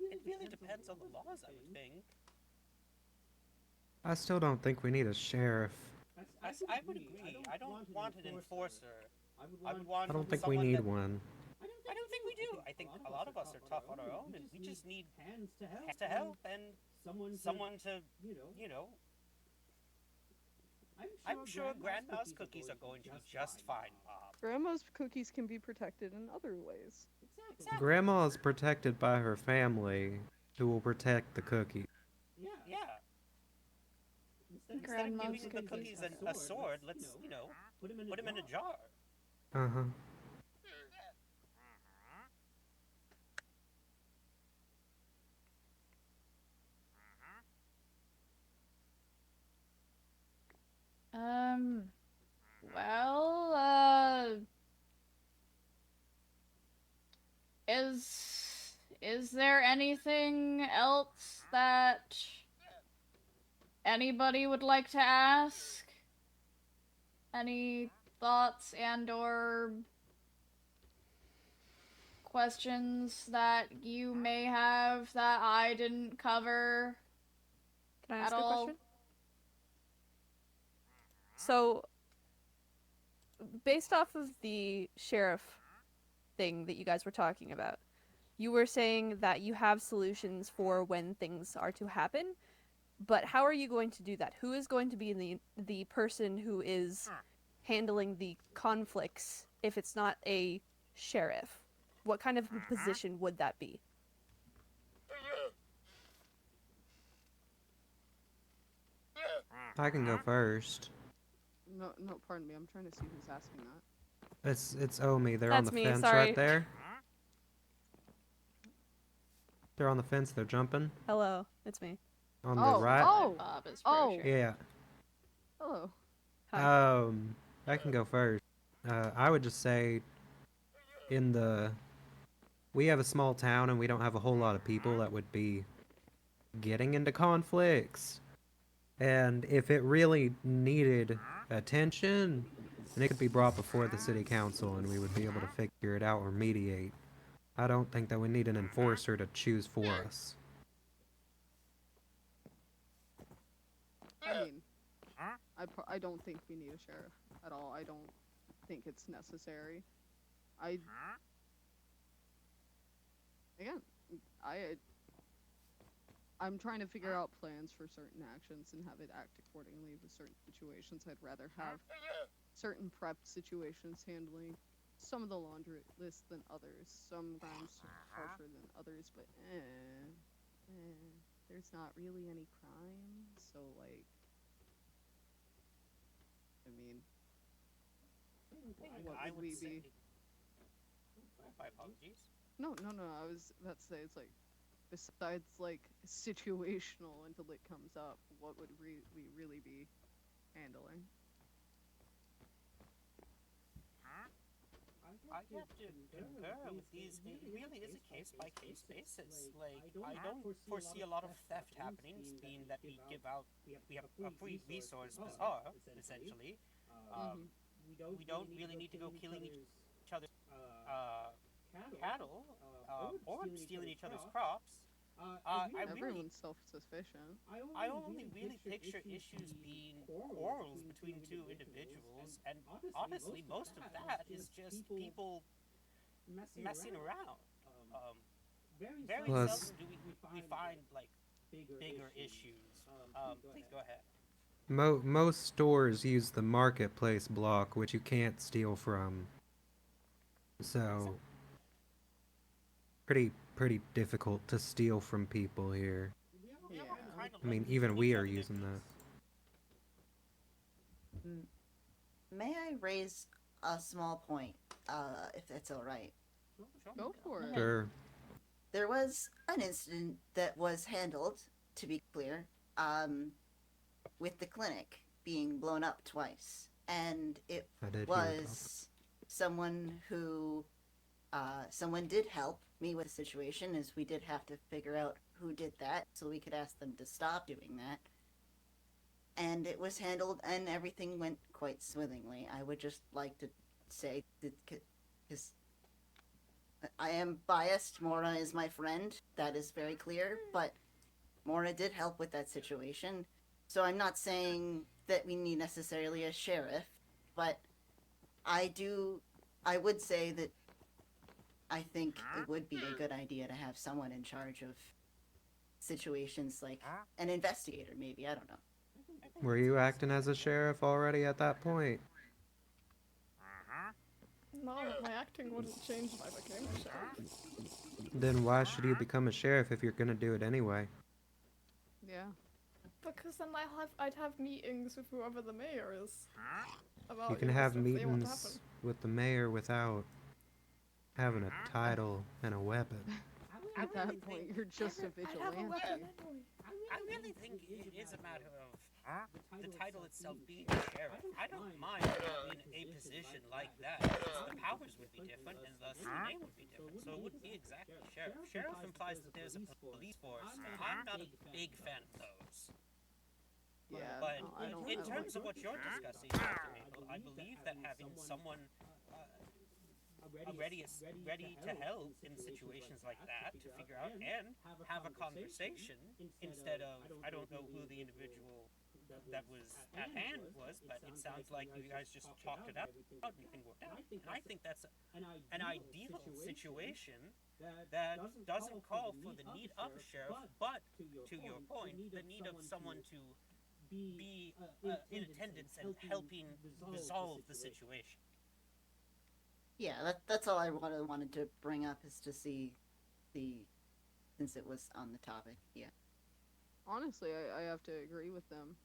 It really depends on the laws, I would think. I still don't think we need a sheriff. I would agree. I don't want an enforcer. I would want I don't think we someone need that, one. I don't think we do. I think a lot of us are tough on our own, and we just need hands to help and someone to, you know. I'm sure Grandma's cookies are going to be just fine, Bob. Grandma's cookies can be protected in other ways. Exactly. Grandma is protected by her family, who will protect the cookie. Yeah. Instead of giving the cookies a sword, let's, put him in a jar. Uh-huh. Well, is there anything else that anybody would like to ask? Any thoughts and or questions that you may have that I didn't cover? Can I at ask a all? question? So, based off of the sheriff thing that you guys were talking about, you were saying that you have solutions for when things are to happen, but how are you going to do that? Who is going to be the person who is handling the conflicts if it's not a sheriff? What kind of position would that be? I can go first. No, pardon me. I'm trying to see who's asking that. It's Omi. They're That's on the me, fence sorry. right there. They're on the fence. They're jumping. Hello, it's me. On the right. Bob is for sure. Yeah. Hello. Hi. I can go first. I would just say, we have a small town and we don't have a whole lot of people that would be getting into conflicts. And if it really needed attention, then it could be brought before the city council and we would be able to figure it out or mediate. I don't think that we need an enforcer to choose for us. I mean, I don't think we need a sheriff at all. I don't think it's necessary. I'm trying to figure out plans for certain actions and have it act accordingly with certain situations. I'd rather have certain prepped situations handling some of the laundry list than others. Some crimes harsher than others, but there's not really any crime, so like, I mean, what I would would we say. be? My apologies. No, I was about to say, it's like, besides like situational until it comes up, what would we really be handling? I have to concur with these. It really is a case-by-case basis. Like, I don't foresee a lot of theft happening, being that we have a free resource bazaar, essentially. We don't really need to go killing each other's cattle or stealing each other's crops. Everyone's self-sufficient. I only really picture issues being quarrels between two individuals, and honestly, most of that is just people messing around. Very Plus, seldom do we find like bigger issues. Please go ahead. Most stores use the marketplace block, which you can't steal from. So, pretty difficult to steal from people here. Yeah. I mean, even we are using that. May I raise a small point, if that's all right? Go for it. Sure. There was an incident that was handled, to be clear, with the clinic being blown up twice. And it I did hear was someone who, someone did help me with the situation, as we did have to figure out who did that, so we could ask them to stop doing that. And it was handled, and everything went quite swimmingly. I would just like to say that, because I am biased, Mora is my friend, that is very clear, but Mora did help with that situation. So I'm not saying that we need necessarily a sheriff, but I would say that I think it would be a good idea to have someone in charge of situations, like an investigator, maybe, I don't know. Were you acting as a sheriff already at that point? No, my acting wouldn't change if I became a sheriff. Then why should you become a sheriff if you're gonna do it anyway? Yeah. Because then I'd have meetings with whoever the mayor is. About You can the have stuff they want to meetings happen. with the mayor without having a title and a weapon. At that point, you're just a I'd have a vigilante. weapon anyway. I really think it is a matter of the title itself being a sheriff. I don't mind being in a position like that. Just the powers would be different, and thus the name would be different. So it wouldn't be exactly sheriff. Sheriff implies that there's a police force. I'm not a big fan of those. Yeah. But no, I don't. in I don't terms of what you're discussing, Dr. Mabel, I believe that having someone ready to help in situations like that, to figure out and have a conversation instead of, I don't know who the individual that was at hand was, but it sounds like you guys just talked it out and everything worked out. And I think that's an ideal situation that doesn't call for the need of a sheriff, but to your point, the need of someone to be in attendance and helping resolve the situation. Yeah, that's all I wanted to bring up, is to see since it was on the topic. Yeah. Honestly, I have to agree with them.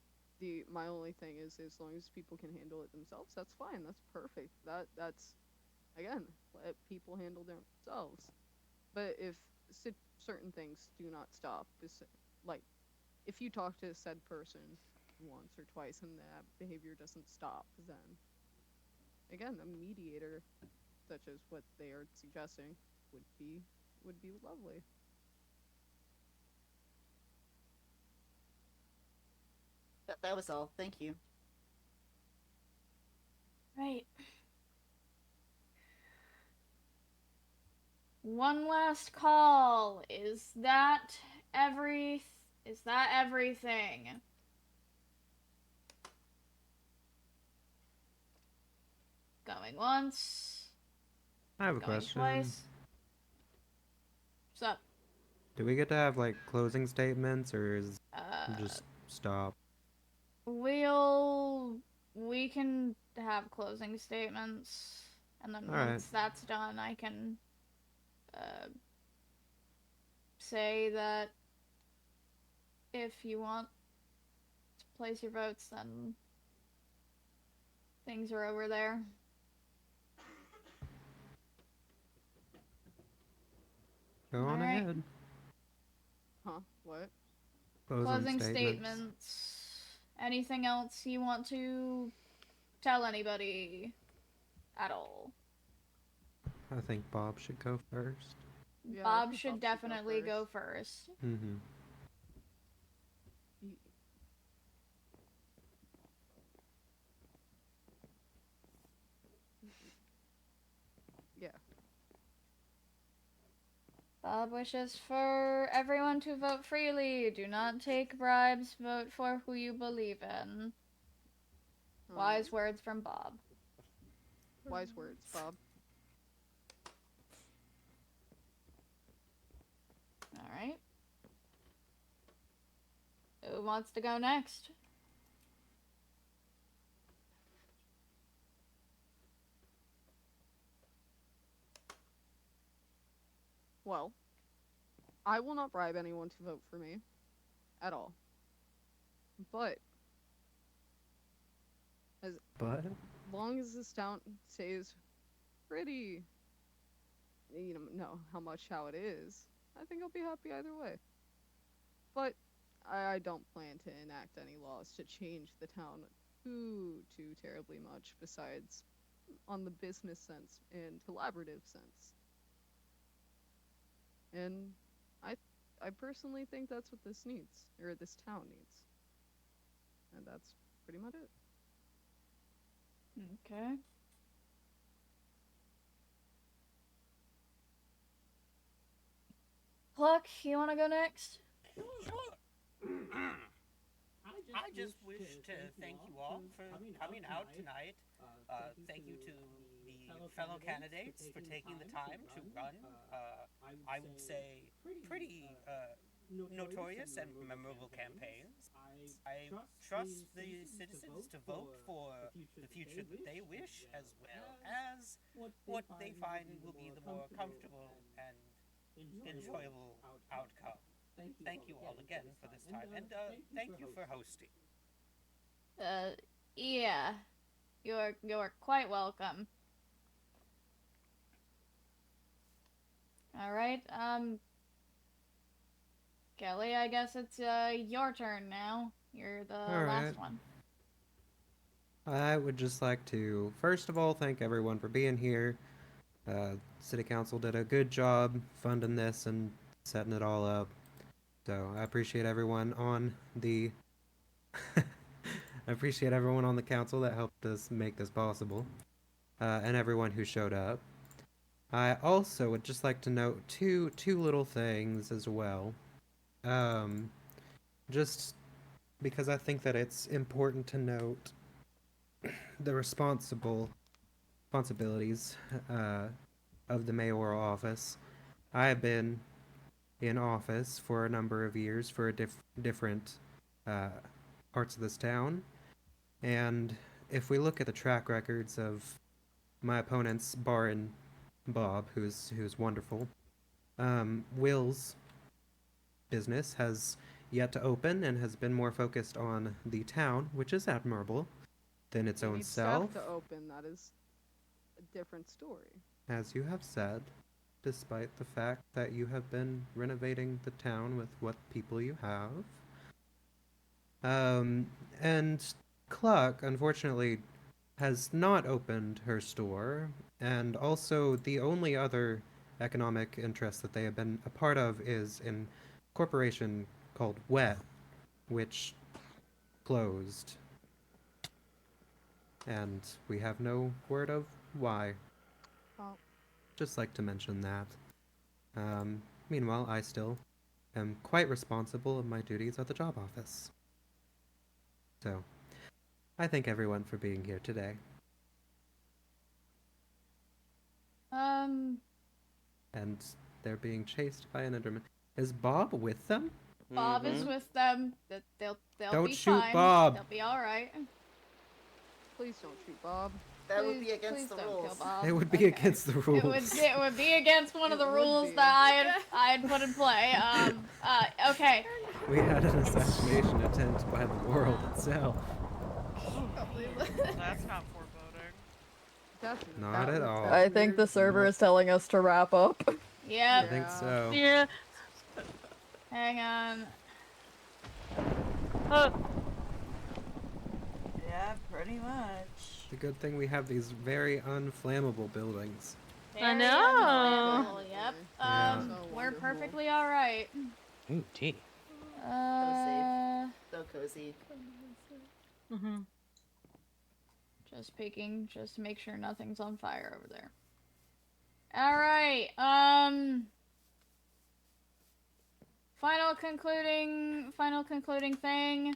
My only thing is, as long as people can handle it themselves, that's fine. That's perfect. That's again, let people handle themselves. But if certain things do not stop, like if you talk to said person once or twice and that behavior doesn't stop, then again, a mediator, such as what they are suggesting, would be lovely. That was all. Thank you. Right. One last call. Is that everything? Going once. I have a Going question. twice. What's up? Do we get to have like closing statements, or is just stop? We can have closing statements, and then All once that's done, I can say that if you want to place your votes, then things are over there. Go on Alright. ahead. Huh? What? Closing statements. Anything else you want to tell anybody at all? I think Bob should go first. Yeah, I Bob think should definitely go first. Mm-hmm. Yeah. Bob wishes for everyone to vote freely. Do not take bribes. Vote for who you believe in. Wise words from Bob. Wise words, Bob. Alright. Who wants to go next? Well, I will not bribe anyone to vote for me. At all. But as long as this town stays pretty, know how it is, I think I'll be happy either way. But I don't plan to enact any laws to change the town too terribly much, besides on the business sense and collaborative sense. And I personally think that's what this needs, or this town needs. And that's pretty much it. Okay. Cluck, you wanna go next? Sure. I just wish to thank you all for coming out tonight. Thank you to the fellow candidates for taking the time to run. I would say pretty notorious and memorable campaigns. I trust the citizens to vote for the future that they wish, as well as what they find will be the more comfortable and enjoyable outcome. Thank you all again for this time, and thank you for hosting. Yeah. You're quite welcome. Alright, Kelly, I guess it's, your turn now. You're the last one. I would just like to, first of all, thank everyone for being here. City Council did a good job funding this and setting it all up. So I appreciate everyone on the I appreciate everyone on the council that helped us make this possible, and everyone who showed up. I also would just like to note two little things as well. Just because I think that it's important to note the responsibilities of the mayoral office. I have been in office for a number of years for different parts of this town, and if we look at the track records of my opponents, barring Bob, who's wonderful, Will's business has yet to open and has been more focused on the town, which is admirable, than its own self. Staff to open, that is a different story. As you have said, despite the fact that you have been renovating the town with what people you have. And Cluck, unfortunately, has not opened her store, and also the only other economic interest that they have been a part of is in a corporation called Wet, which closed. And we have no word of why. Oh. Just like to mention that. Meanwhile, I still am quite responsible of my duties at the job office. So, I thank everyone for being here today. And they're being chased by an Enderman. Is Bob with them? Bob is with them. They'll Don't be shoot fine. Bob. They'll be alright. Please don't shoot Bob. That would be against the rules. It would be against the rules. It would be against one of the rules that I had put in play. Okay. We had an assassination attempt by the world itself. That's not foreboding. Not at all. I think the server is telling us to wrap up. Yep. I think so. Yeah. Hang on. Yeah, pretty much. The good thing we have these very unflammable buildings. I know. Very yep. Yeah. We're perfectly alright. Ooh, tea. So cozy. Just peeking, just to make sure nothing's on fire over there. Alright, final concluding thing.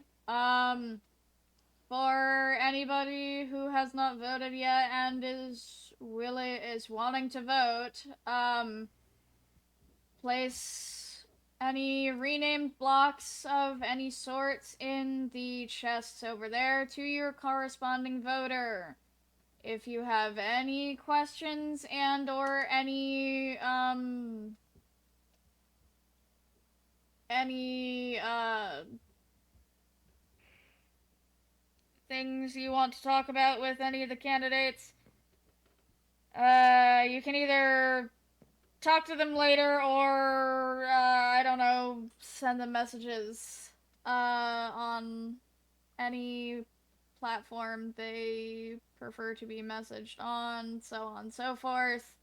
For anybody who has not voted yet and is wanting to vote, place any renamed blocks of any sorts in the chests over there to your corresponding voter. If you have any questions and or any things you want to talk about with any of the candidates, you can either talk to them later, or I don't know, send them messages on any platform they prefer to be messaged on, so on and so forth.